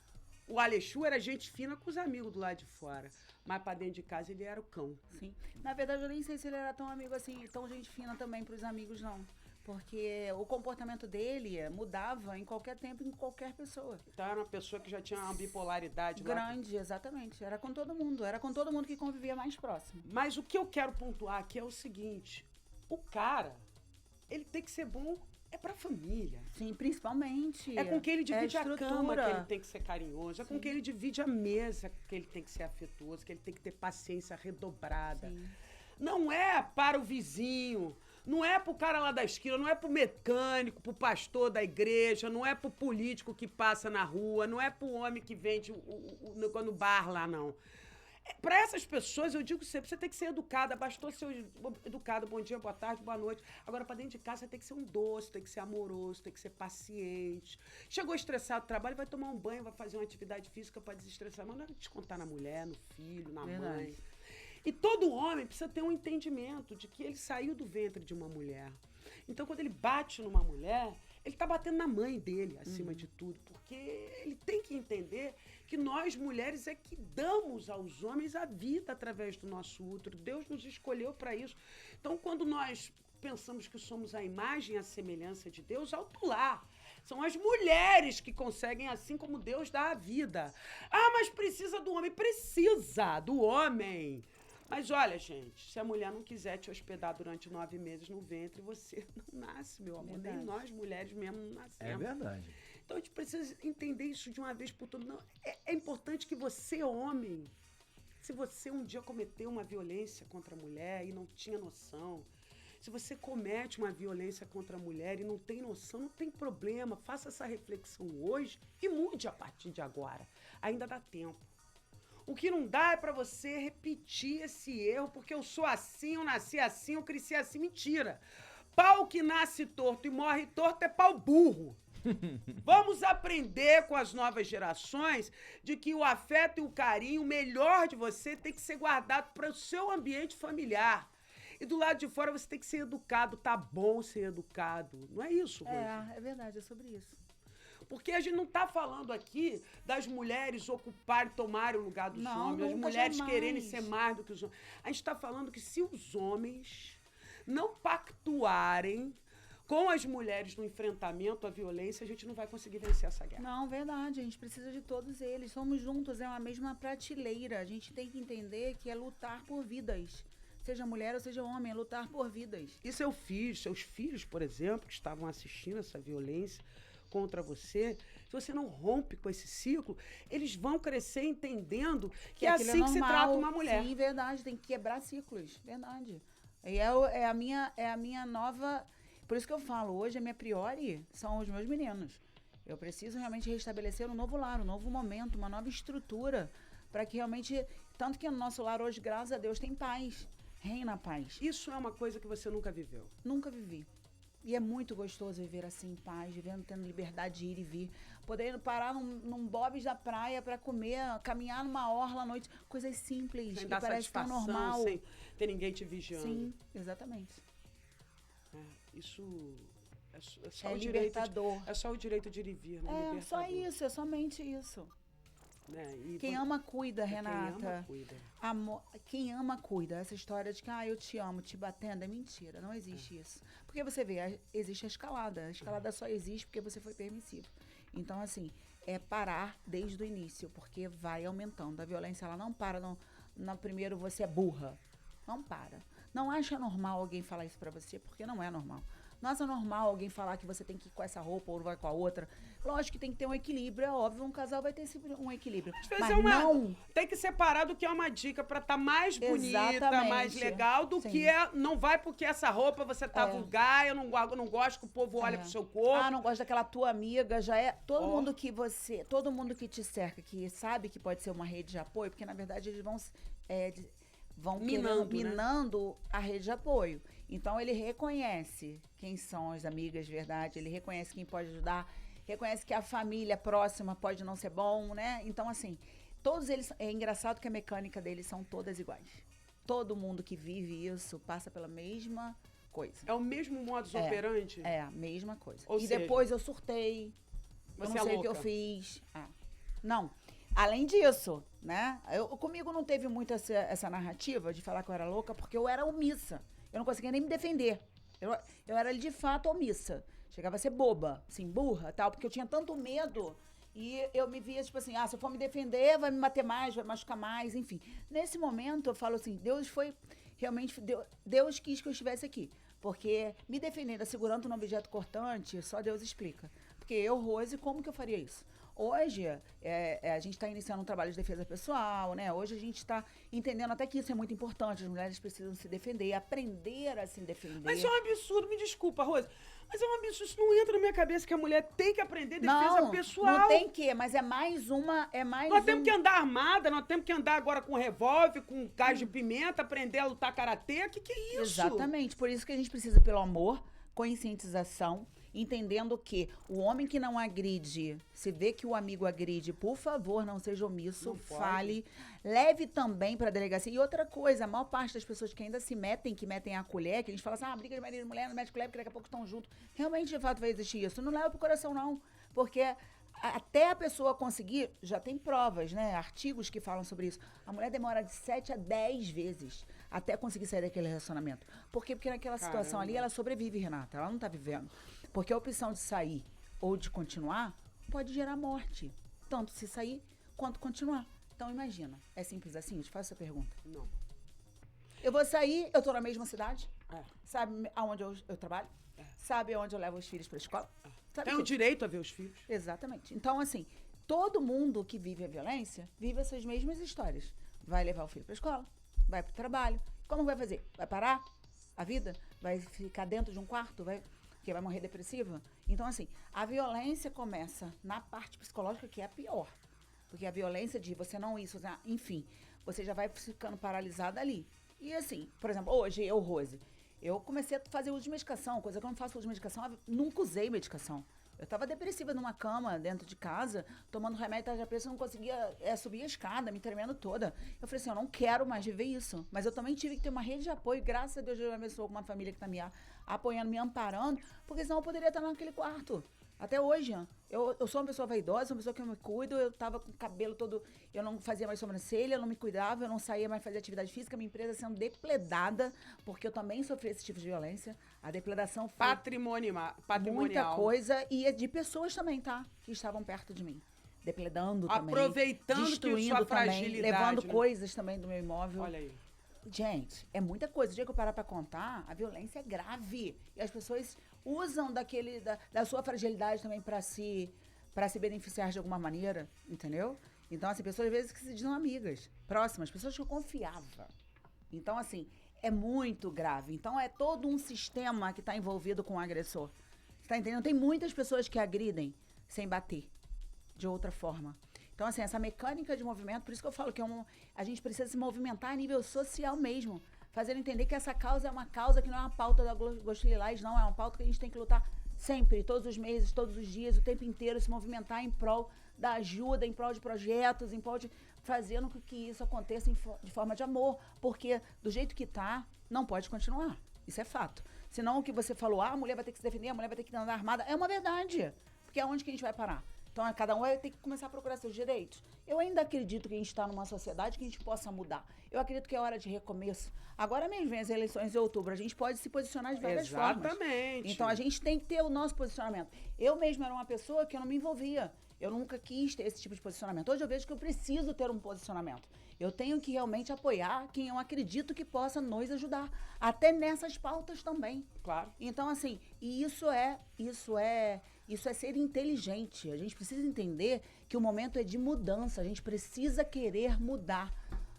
o Alexu era gente fina com os amigos do lado de fora, mas pra dentro de casa ele era o cão. Sim. Na verdade, eu nem sei se ele era tão amigo assim, tão gente fina também pros amigos, não. Porque o comportamento dele mudava em qualquer tempo, em qualquer pessoa. Então era uma pessoa que já tinha uma bipolaridade lá. Grande, exatamente. Era com todo mundo. Era com todo mundo que convivia mais próximo. Mas o que eu quero pontuar aqui é o seguinte: o cara, ele tem que ser bom pra família. Sim, principalmente. É com quem ele divide a estrutura. cama que ele tem que ser carinhoso. É com Sim. quem ele divide a mesa que ele tem que ser afetuoso, que ele tem que ter paciência redobrada. Sim. Não é para o vizinho, não é pro cara lá da esquina, não é pro mecânico, pro pastor da igreja, não é pro político que passa na rua, não é pro homem que vende no bar lá, não. Para essas pessoas, eu digo sempre, você tem que ser educada, bastou ser educado, bom dia, boa tarde, boa noite. Agora, para dentro de casa, você tem que ser um doce, tem que ser amoroso, tem que ser paciente. Chegou estressado do trabalho, vai tomar um banho, vai fazer uma atividade física para desestressar. Mas não é descontar na mulher, no filho, na Verdade. mãe. E todo homem precisa ter um entendimento de que ele saiu do ventre de uma mulher. Então, quando ele bate numa mulher, ele está batendo na mãe dele, acima de tudo. Porque ele tem que entender que nós, mulheres, é que damos aos homens a vida através do nosso útero. Deus nos escolheu para isso. Então, quando nós pensamos que somos a imagem e a semelhança de Deus, alto lá. São as mulheres que conseguem, assim como Deus dá a vida. Ah, mas precisa do homem. Precisa do homem. Mas olha, gente, se a mulher não quiser te hospedar durante 9 meses no ventre, você não nasce, meu amor. Verdade. Nem nós, mulheres mesmo, não nascemos. É verdade. Então a gente precisa entender isso de uma vez por todas. Não, é importante que você, homem, se você um dia cometeu uma violência contra a mulher e não tinha noção, se você comete uma violência contra a mulher e não tem noção, não tem problema. Faça essa reflexão hoje e mude a partir de agora. Ainda dá tempo. O que não dá é pra você repetir esse erro, porque eu sou assim, eu nasci assim, eu cresci assim. Mentira. Pau que nasce torto e morre torto é pau burro. Vamos aprender com as novas gerações de que o afeto e o carinho, o melhor de você, tem que ser guardado para o seu ambiente familiar. E do lado de fora você tem que ser educado. Tá bom ser educado. Não é isso, Rose? É verdade, é sobre isso. Porque a gente não tá falando aqui das mulheres ocuparem, tomarem o lugar dos homens, as mulheres quererem ser mais do que os homens. A gente tá falando que se os homens não pactuarem com as mulheres no enfrentamento à violência, a gente não vai conseguir vencer essa guerra. Não, verdade. A gente precisa de todos eles. Somos juntos, é uma mesma prateleira. A gente tem que entender que é lutar por vidas. Seja mulher ou seja homem, é lutar por vidas. E seus filhos, por exemplo, que estavam assistindo essa violência contra você, se você não rompe com esse ciclo, eles vão crescer entendendo que é assim que se trata uma mulher. Sim, verdade. Tem que quebrar ciclos. Verdade. E é a minha nova... Por isso que eu falo, hoje a minha priori são os meus meninos. Eu preciso realmente restabelecer um novo lar, um novo momento, uma nova estrutura, para que realmente... Tanto que no nosso lar hoje, graças a Deus, tem paz. Reina a paz. Isso é uma coisa que você nunca viveu? Nunca vivi. E é muito gostoso viver assim em paz, vivendo, tendo liberdade de ir e vir. Podendo parar num Bob's da praia para comer, caminhar numa orla à noite. Coisas simples, sem que parece tão normal. Sem ter ninguém te vigiando. Sim, exatamente. Isso é só o libertador. É só o direito de ir e vir, né? É, libertador. só isso, é somente isso. Né? Quem ama, cuida, Renata. Quem ama, cuida. Quem ama, cuida. Essa história de que, eu te amo, te batendo, é mentira. Não existe isso. Porque você vê, existe a escalada. A escalada só existe porque você foi permissivo. Então, assim, é parar desde o início, porque vai aumentando. A violência, ela não para no primeiro você é burra. Não para. Não acha normal alguém falar isso pra você, porque não é normal. Não acha normal alguém falar que você tem que ir com essa roupa ou vai com a outra. Lógico que tem que ter um equilíbrio, é óbvio, um casal vai ter um equilíbrio. Mas não... Tem que separar do que é uma dica pra estar mais bonita, Exatamente. mais legal, do Sim. que não vai porque essa roupa você tá vulgar, eu não gosto que o povo olhe pro seu corpo. Não gosto daquela tua amiga, já é... Todo mundo que te cerca, que sabe que pode ser uma rede de apoio, porque na verdade eles vão minando a rede de apoio. Então, ele reconhece quem são as amigas de verdade, ele reconhece quem pode ajudar, reconhece que a família próxima pode não ser bom, né? Então, assim, todos eles... É engraçado que a mecânica deles são todas iguais. Todo mundo que vive isso passa pela mesma coisa. É o mesmo modus operandi? É, a mesma coisa. Ou seja, depois eu surtei, eu não sei o que eu louca. fiz. Não. Além disso, né? Comigo não teve muito essa narrativa de falar que eu era louca, porque eu era omissa. Eu não conseguia nem me defender. Eu era, de fato, omissa. Chegava a ser boba, assim, burra, tal, porque eu tinha tanto medo. E eu me via, tipo assim, se eu for me defender, vai me bater mais, vai machucar mais, enfim. Nesse momento, eu falo assim, Deus quis que eu estivesse aqui. Porque me defendendo, segurando um objeto cortante, só Deus explica. Porque eu, Rose, como que eu faria isso? Hoje, a gente está iniciando um trabalho de defesa pessoal, né? Hoje a gente está entendendo até que isso é muito importante. As mulheres precisam se defender, aprender a se defender. Mas isso é um absurdo, me desculpa, Rose. Mas é um absurdo, isso não entra na minha cabeça que a mulher tem que aprender defesa pessoal. Não tem que, mas é mais uma... Nós temos que andar armada, nós temos que andar agora com revólver, com gás de pimenta, aprender a lutar karatê. Que é isso? Exatamente, por isso que a gente precisa, pelo amor, conscientização, entendendo que o homem que não agride, se vê que o amigo agride, por favor, não seja omisso, fale, leve também para a delegacia. E outra coisa, a maior parte das pessoas que ainda que metem a colher, que a gente fala assim, briga de marido e mulher, não mete colher, porque daqui a pouco estão juntos. Realmente, de fato, vai existir isso. Não leva pro coração, não. Porque até a pessoa conseguir, já tem provas, né? Artigos que falam sobre isso. A mulher demora de 7 a 10 vezes até conseguir sair daquele relacionamento. Por quê? Porque naquela situação ali, ela sobrevive, Renata. Ela não tá vivendo. Porque a opção de sair ou de continuar pode gerar morte. Tanto se sair, quanto continuar. Então, imagina. É simples assim? Eu te faço essa pergunta. Não. Eu vou sair, eu tô na mesma cidade. Sabe aonde eu trabalho? Sabe aonde eu levo os filhos pra escola? Sabe Tem o direito a ver os filhos. Exatamente. Então, assim, todo mundo que vive a violência vive essas mesmas histórias. Vai levar o filho para a escola, vai para o trabalho. Como vai fazer? Vai parar a vida? Vai ficar dentro de um quarto? Que vai morrer depressiva? Então, assim, a violência começa na parte psicológica, que é a pior. Porque a violência de você não isso, enfim, você já vai ficando paralisada ali. E assim, por exemplo, hoje eu, Rose, eu comecei a fazer uso de medicação, coisa que eu não faço uso de medicação, eu nunca usei medicação. Eu estava depressiva numa cama, dentro de casa, tomando remédio, tarja preta, eu não conseguia subir a escada, me tremendo toda. Eu falei assim, eu não quero mais viver isso. Mas eu também tive que ter uma rede de apoio, graças a Deus, eu abençoou com uma família que está me apoiando, me amparando, porque senão eu poderia estar naquele quarto. Até hoje, eu sou uma pessoa vaidosa, uma pessoa que eu me cuido, eu tava com o cabelo todo, eu não fazia mais sobrancelha, eu não me cuidava, eu não saía mais fazer atividade física, minha empresa sendo depredada, porque eu também sofri esse tipo de violência. A depredação foi Patrimonial. muita coisa, e é de pessoas também, tá? Que estavam perto de mim. Depredando também. Aproveitando destruindo sua também, fragilidade, levando né? coisas também do meu imóvel. Olha aí. Gente, é muita coisa. O dia que eu parar pra contar, a violência é grave. E as pessoas usam da sua fragilidade também pra se beneficiar de alguma maneira, entendeu? Então, assim, pessoas às vezes que se dizem amigas, próximas, pessoas que eu confiava. Então, assim, é muito grave. Então, é todo um sistema que tá envolvido com o agressor. Você tá entendendo? Tem muitas pessoas que agridem sem bater, de outra forma. Então, assim, essa mecânica de movimento, por isso que eu falo que a gente precisa se movimentar a nível social mesmo. Fazendo entender que essa causa é uma causa que não é uma pauta da Agosto Lilás, não. É uma pauta que a gente tem que lutar sempre, todos os meses, todos os dias, o tempo inteiro, se movimentar em prol da ajuda, em prol de projetos, em prol de fazendo com que isso aconteça de forma de amor. Porque do jeito que tá, não pode continuar. Isso é fato. Senão o que você falou, a mulher vai ter que se defender, a mulher vai ter que andar armada, é uma verdade. Porque aonde que a gente vai parar? Então, cada um vai ter que começar a procurar seus direitos. Eu ainda acredito que a gente está numa sociedade que a gente possa mudar. Eu acredito que é hora de recomeço. Agora mesmo vem as eleições de outubro. A gente pode se posicionar de várias formas. Exatamente. Então, a gente tem que ter o nosso posicionamento. Eu mesma era uma pessoa que eu não me envolvia. Eu nunca quis ter esse tipo de posicionamento. Hoje eu vejo que eu preciso ter um posicionamento. Eu tenho que realmente apoiar quem eu acredito que possa nos ajudar. Até nessas pautas também. Claro. Então, assim, e isso é ser inteligente. A gente precisa entender que o momento é de mudança. A gente precisa querer mudar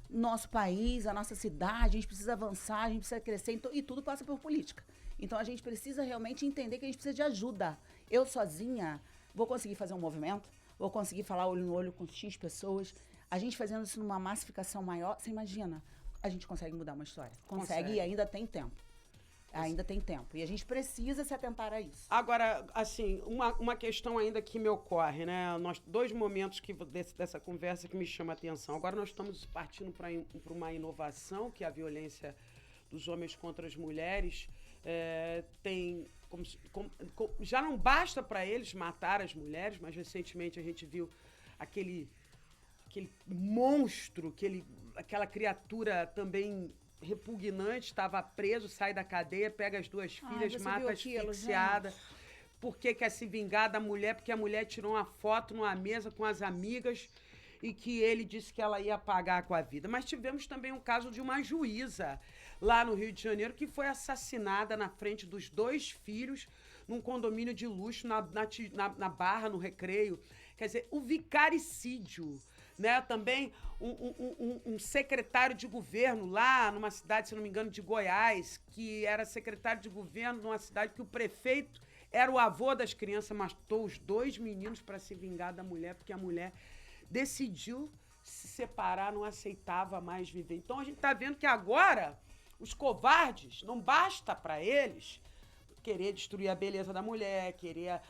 nosso país, a nossa cidade. A gente precisa avançar, a gente precisa crescer. E tudo passa por política. Então, a gente precisa realmente entender que a gente precisa de ajuda. Eu sozinha vou conseguir fazer um movimento, vou conseguir falar olho no olho com X pessoas. A gente fazendo isso numa massificação maior, você imagina, a gente consegue mudar uma história. Consegue. E ainda tem tempo. Ainda tem tempo. E a gente precisa se atentar a isso. Agora, assim, uma questão ainda que me ocorre, né? Dois momentos dessa conversa que me chama a atenção. Agora nós estamos partindo para uma inovação, que é a violência dos homens contra as mulheres. Já não basta para eles matar as mulheres, mas recentemente a gente viu aquele monstro, aquela criatura também repugnante, estava preso, sai da cadeia, pega as duas filhas, mata asfixiada. Por que quer se vingar da mulher? Porque a mulher tirou uma foto numa mesa com as amigas e que ele disse que ela ia pagar com a vida. Mas tivemos também um caso de uma juíza lá no Rio de Janeiro que foi assassinada na frente dos 2 filhos num condomínio de luxo na Barra, no Recreio. Quer dizer, o vicaricídio, né? Também um secretário de governo lá numa cidade, se não me engano, de Goiás, que era secretário de governo numa cidade que o prefeito era o avô das crianças, matou os 2 meninos para se vingar da mulher, porque a mulher decidiu se separar, não aceitava mais viver. Então a gente está vendo que agora os covardes, não basta para eles querer destruir a beleza da mulher, querer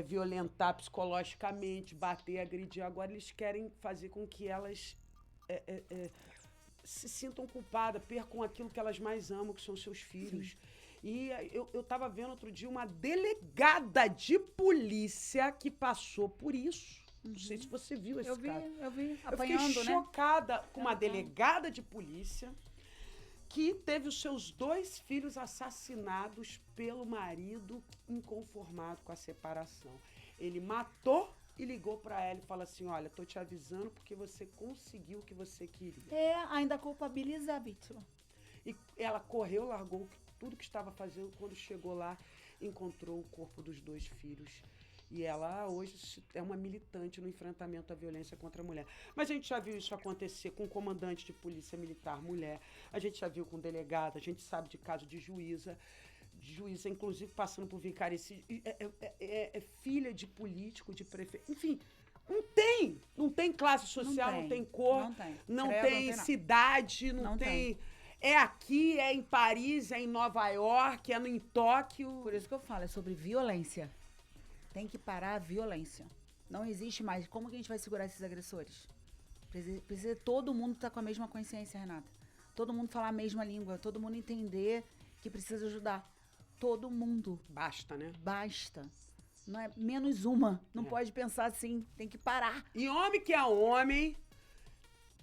violentar psicologicamente, bater, agredir. Agora eles querem fazer com que elas se sintam culpadas, percam aquilo que elas mais amam, que são seus filhos. Sim. E eu estava vendo outro dia uma delegada de polícia que passou por isso. Não sei se você viu esse caso. Eu vi, apanhando, eu fiquei chocada com uma delegada de polícia que teve os seus 2 filhos assassinados pelo marido inconformado com a separação. Ele matou e ligou para ela e falou assim, olha, tô te avisando porque você conseguiu o que você queria. Ainda culpabiliza a vítima. E ela correu, largou tudo que estava fazendo quando chegou lá. encontrou o corpo dos 2 filhos. E ela hoje é uma militante no enfrentamento à violência contra a mulher. Mas a gente já viu isso acontecer com comandante de polícia militar mulher, a gente já viu com delegada, a gente sabe de caso de juíza, inclusive passando por vicaria, é filha de político, de prefeito, enfim. Não tem classe social, não tem cor, não tem cidade, não tem. É aqui, é em Paris, é em Nova York, é em Tóquio. Por isso que eu falo, é sobre violência. Tem que parar a violência. Não existe mais. Como que a gente vai segurar esses agressores? Precisa todo mundo estar com a mesma consciência, Renata. Todo mundo falar a mesma língua, todo mundo entender que precisa ajudar. Todo mundo. Basta, né? Basta. Não é menos uma. Não pode pensar assim. Tem que parar. E homem que é homem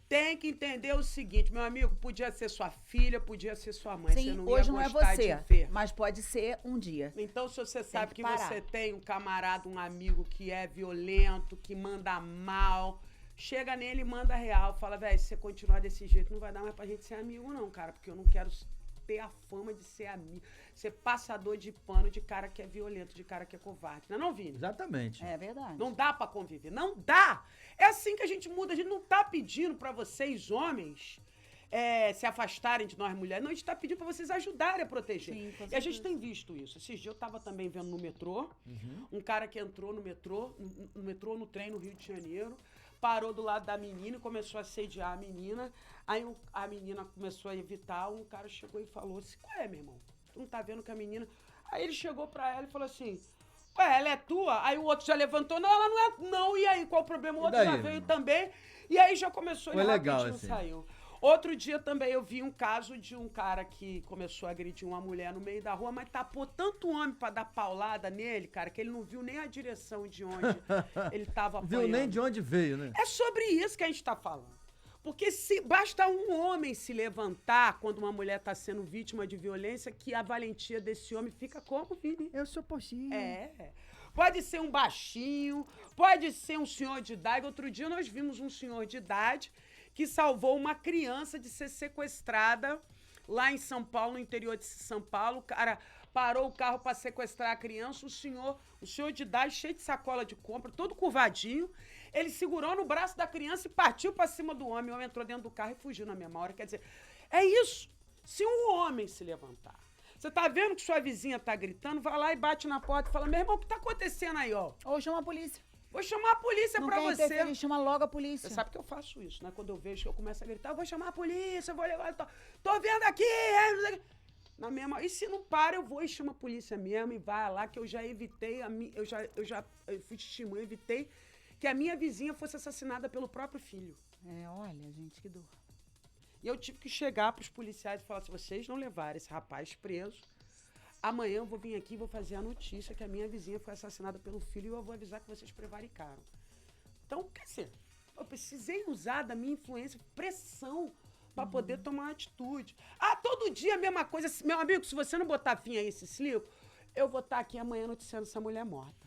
tem que entender o seguinte, meu amigo, podia ser sua filha, podia ser sua mãe. Sim, você não hoje ia não é gostar você, de ver. mas pode ser um dia. Então, se você sabe que parar. você tem um camarada, um amigo que é violento, que manda mal, chega nele e manda real. Fala, velho, se você continuar desse jeito, não vai dar mais pra gente ser amigo não, cara, porque eu não quero ter a fama de ser amigo, ser passador de pano de cara que é violento, de cara que é covarde. Não, Vini? Exatamente. É verdade. Não dá pra conviver, não dá. É assim que a gente muda, a gente não tá pedindo pra vocês, homens, se afastarem de nós mulheres, não, a gente tá pedindo pra vocês ajudarem a proteger. Sim, com e a gente certeza. tem visto isso. Esses dias eu tava também vendo no metrô, um cara que entrou no metrô, no trem no Rio de Janeiro, parou do lado da menina e começou a assediar a menina. Aí a menina começou a evitar, um cara chegou e falou assim, qual é, meu irmão? Tu não tá vendo que a menina... Aí ele chegou pra ela e falou assim, ué, ela é tua? Aí o outro já levantou, não, ela não é, não. E aí, qual o problema? O outro já veio também. E aí já começou, Foi ele legal, rapidinho assim. saiu. Outro dia também eu vi um caso de um cara que começou a agredir uma mulher no meio da rua, mas tapou tanto homem pra dar paulada nele, cara, que ele não viu nem a direção de onde ele tava apanhando. Viu nem de onde veio, né? É sobre isso que a gente tá falando. Porque se basta um homem se levantar quando uma mulher tá sendo vítima de violência, que a valentia desse homem fica como, Vini? Eu sou possível. É. Pode ser um baixinho, pode ser um senhor de idade. Outro dia nós vimos um senhor de idade que salvou uma criança de ser sequestrada lá em São Paulo, no interior de São Paulo. O cara parou o carro para sequestrar a criança, o senhor de idade, cheio de sacola de compra, todo curvadinho. Ele segurou no braço da criança e partiu para cima do homem. O homem entrou dentro do carro e fugiu na mesma hora. Quer dizer, é isso. Se um homem se levantar, você tá vendo que sua vizinha tá gritando, vai lá e bate na porta e fala, meu irmão, o que tá acontecendo aí, ó? Ou chama a polícia. Vou chamar a polícia pra você. Interferir, chama logo a polícia. Você sabe que eu faço isso, né? Quando eu vejo que eu começo a gritar, eu vou chamar a polícia, eu vou levar... Tô vendo aqui! Na mesma... E se não para, eu vou e chamo a polícia mesmo e vai lá, que eu já evitei... Eu fui testemunha, evitei que a minha vizinha fosse assassinada pelo próprio filho. Olha, gente, que dor. E eu tive que chegar pros policiais e falar, se vocês não levarem esse rapaz preso, amanhã eu vou vir aqui e vou fazer a notícia que a minha vizinha foi assassinada pelo filho e eu vou avisar que vocês prevaricaram. Então, quer dizer, eu precisei usar da minha influência, pressão, para poder tomar uma atitude. Todo dia a mesma coisa. Meu amigo, se você não botar fim a esse circo, eu vou estar aqui amanhã noticiando essa mulher morta.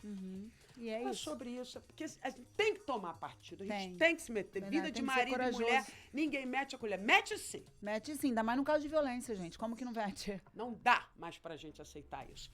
E é Não é isso. sobre isso, porque a gente tem que tomar partido, a gente Tem. tem que se meter. Verdade, Vida tem de que ser marido e corajoso. mulher, ninguém mete a colher. Mete sim. Mete sim, ainda mais no caso de violência, gente. Como que não mete? Não dá mais pra gente aceitar isso.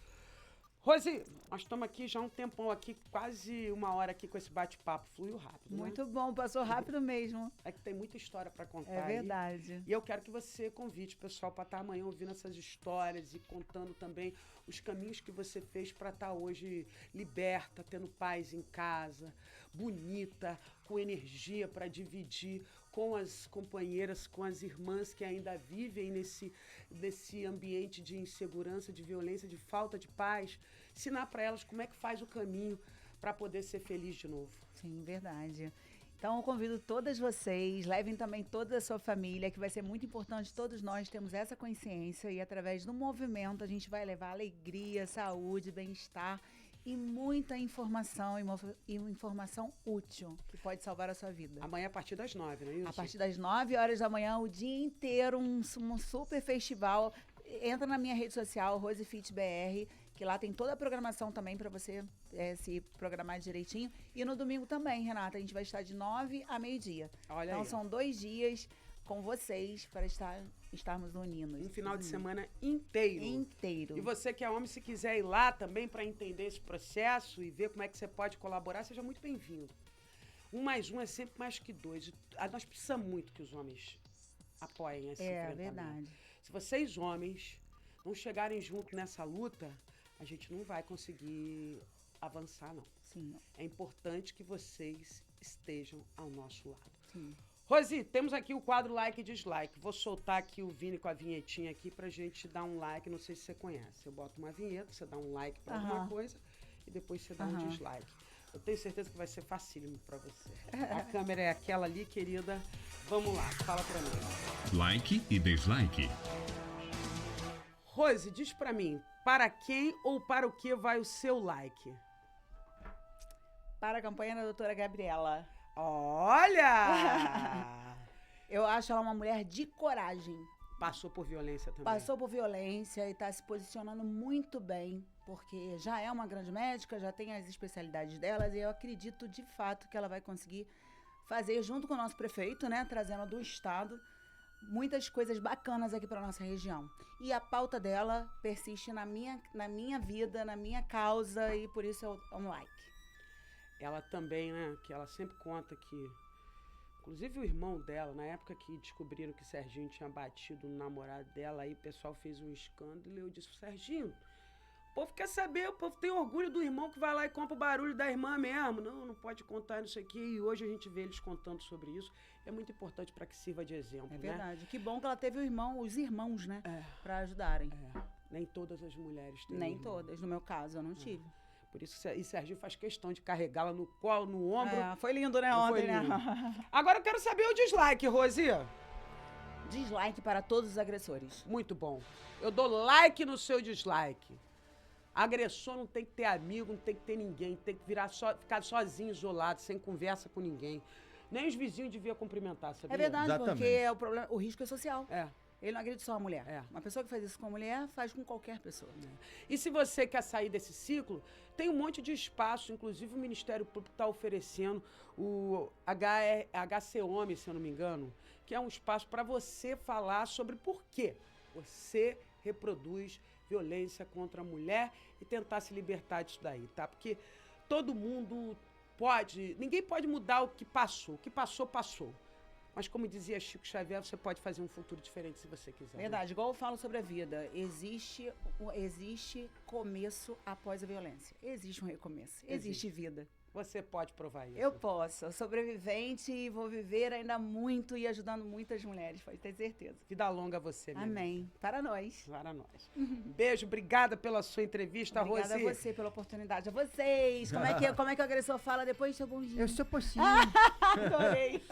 Rosi, nós estamos aqui já há um tempão aqui, quase uma hora aqui com esse bate-papo. Fluiu rápido, né? Muito bom, passou rápido mesmo. É que tem muita história pra contar É aí. verdade. E eu quero que você convide o pessoal para estar amanhã ouvindo essas histórias e contando também os caminhos que você fez para estar hoje liberta, tendo paz em casa, bonita, com energia para dividir com as companheiras, com as irmãs que ainda vivem nesse ambiente de insegurança, de violência, de falta de paz. Ensinar para elas como é que faz o caminho para poder ser feliz de novo. Sim, verdade. Então, eu convido todas vocês, levem também toda a sua família, que vai ser muito importante, todos nós temos essa consciência e através do movimento a gente vai levar alegria, saúde, bem-estar e muita informação e informação útil que pode salvar a sua vida. Amanhã a partir das 9, não é isso? A partir das 9 horas da manhã, o dia inteiro, um super festival. Entra na minha rede social, RosiFitBR, que lá tem toda a programação também para você se programar direitinho. E no domingo também, Renata, a gente vai estar de 9 a meio-dia. Olha então aí. são 2 dias com vocês para estar estarmos unidos. Um final de semana inteiro. Inteiro. E você que é homem, se quiser ir lá também para entender esse processo e ver como é que você pode colaborar, seja muito bem-vindo. 1 mais 1 é sempre mais que 2. Nós precisamos muito que os homens apoiem esse enfrentamento. Verdade. Se vocês, homens, não chegarem junto nessa luta, a gente não vai conseguir avançar, não. Sim. É importante que vocês estejam ao nosso lado. Sim. Rosi, temos aqui o quadro like e dislike. Vou soltar aqui o Vini com a vinhetinha aqui pra gente dar um like. Não sei se você conhece. Eu boto uma vinheta, você dá um like pra alguma coisa e depois você dá um dislike. Eu tenho certeza que vai ser facílimo pra você. A câmera é aquela ali, querida. Vamos lá, fala pra mim. Like e dislike. Rose, diz pra mim, para quem ou para o que vai o seu like? Para a campanha da doutora Gabriela. Olha! Eu acho ela uma mulher de coragem. Passou por violência também. Passou por violência e está se posicionando muito bem, porque já é uma grande médica, já tem as especialidades delas, e eu acredito de fato que ela vai conseguir fazer, junto com o nosso prefeito, né, trazendo do estado, muitas coisas bacanas aqui para nossa região. E a pauta dela persiste na minha vida, na minha causa, e por isso é um like. Ela também, né, que ela sempre conta que, inclusive o irmão dela, na época que descobriram que Serginho tinha batido no namorado dela, aí o pessoal fez um escândalo e eu disse, Serginho, o povo quer saber, o povo tem orgulho do irmão que vai lá e compra o barulho da irmã mesmo. Não pode contar isso aqui. E hoje a gente vê eles contando sobre isso. É muito importante para que sirva de exemplo, É né? verdade. Que bom que ela teve os irmãos, né, É. para ajudarem. É, nem todas as mulheres têm Nem irmão. todas. No meu caso, eu não tive. Por isso, e Serginho faz questão de carregá-la no colo, no ombro. Foi lindo, né, Não foi ontem, né? lindo. Agora eu quero saber o dislike, Rosi. Dislike para todos os agressores. Muito bom. Eu dou like no seu dislike. Agressor não tem que ter amigo, não tem que ter ninguém, tem que ficar sozinho, isolado, sem conversa com ninguém. Nem os vizinhos deviam cumprimentar, sabia? É verdade, Exatamente. porque o risco é social. É. Ele não agride só a mulher. É. Uma pessoa que faz isso com a mulher, faz com qualquer pessoa. E se você quer sair desse ciclo, tem um monte de espaço, inclusive o Ministério Público está oferecendo o HC Homem, se eu não me engano, que é um espaço para você falar sobre por que você reproduz violência contra a mulher e tentar se libertar disso daí, tá? Porque todo mundo ninguém pode mudar o que passou. O que passou, passou. Mas como dizia Chico Xavier, você pode fazer um futuro diferente se você quiser. Verdade, igual eu falo sobre a vida, existe começo após a violência. Existe um recomeço, existe vida. Você pode provar isso. Eu posso, sou sobrevivente e vou viver ainda muito e ajudando muitas mulheres, pode ter certeza. Vida longa a você, minha amiga. Amém. Para nós. Para nós. Beijo, obrigada pela sua entrevista, Obrigada Rosi. a você pela oportunidade. A vocês. Como é que o agressor fala depois, seu bom dia? Eu sou possível. Adorei.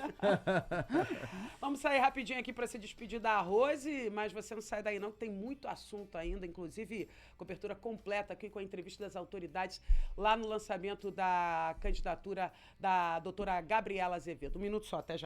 Vamos sair rapidinho aqui para se despedir da Rose, mas você não sai daí não, que tem muito assunto ainda, inclusive cobertura completa aqui com a entrevista das autoridades lá no lançamento da candidatura da doutora Gabriela Azevedo. Um minuto só, até já.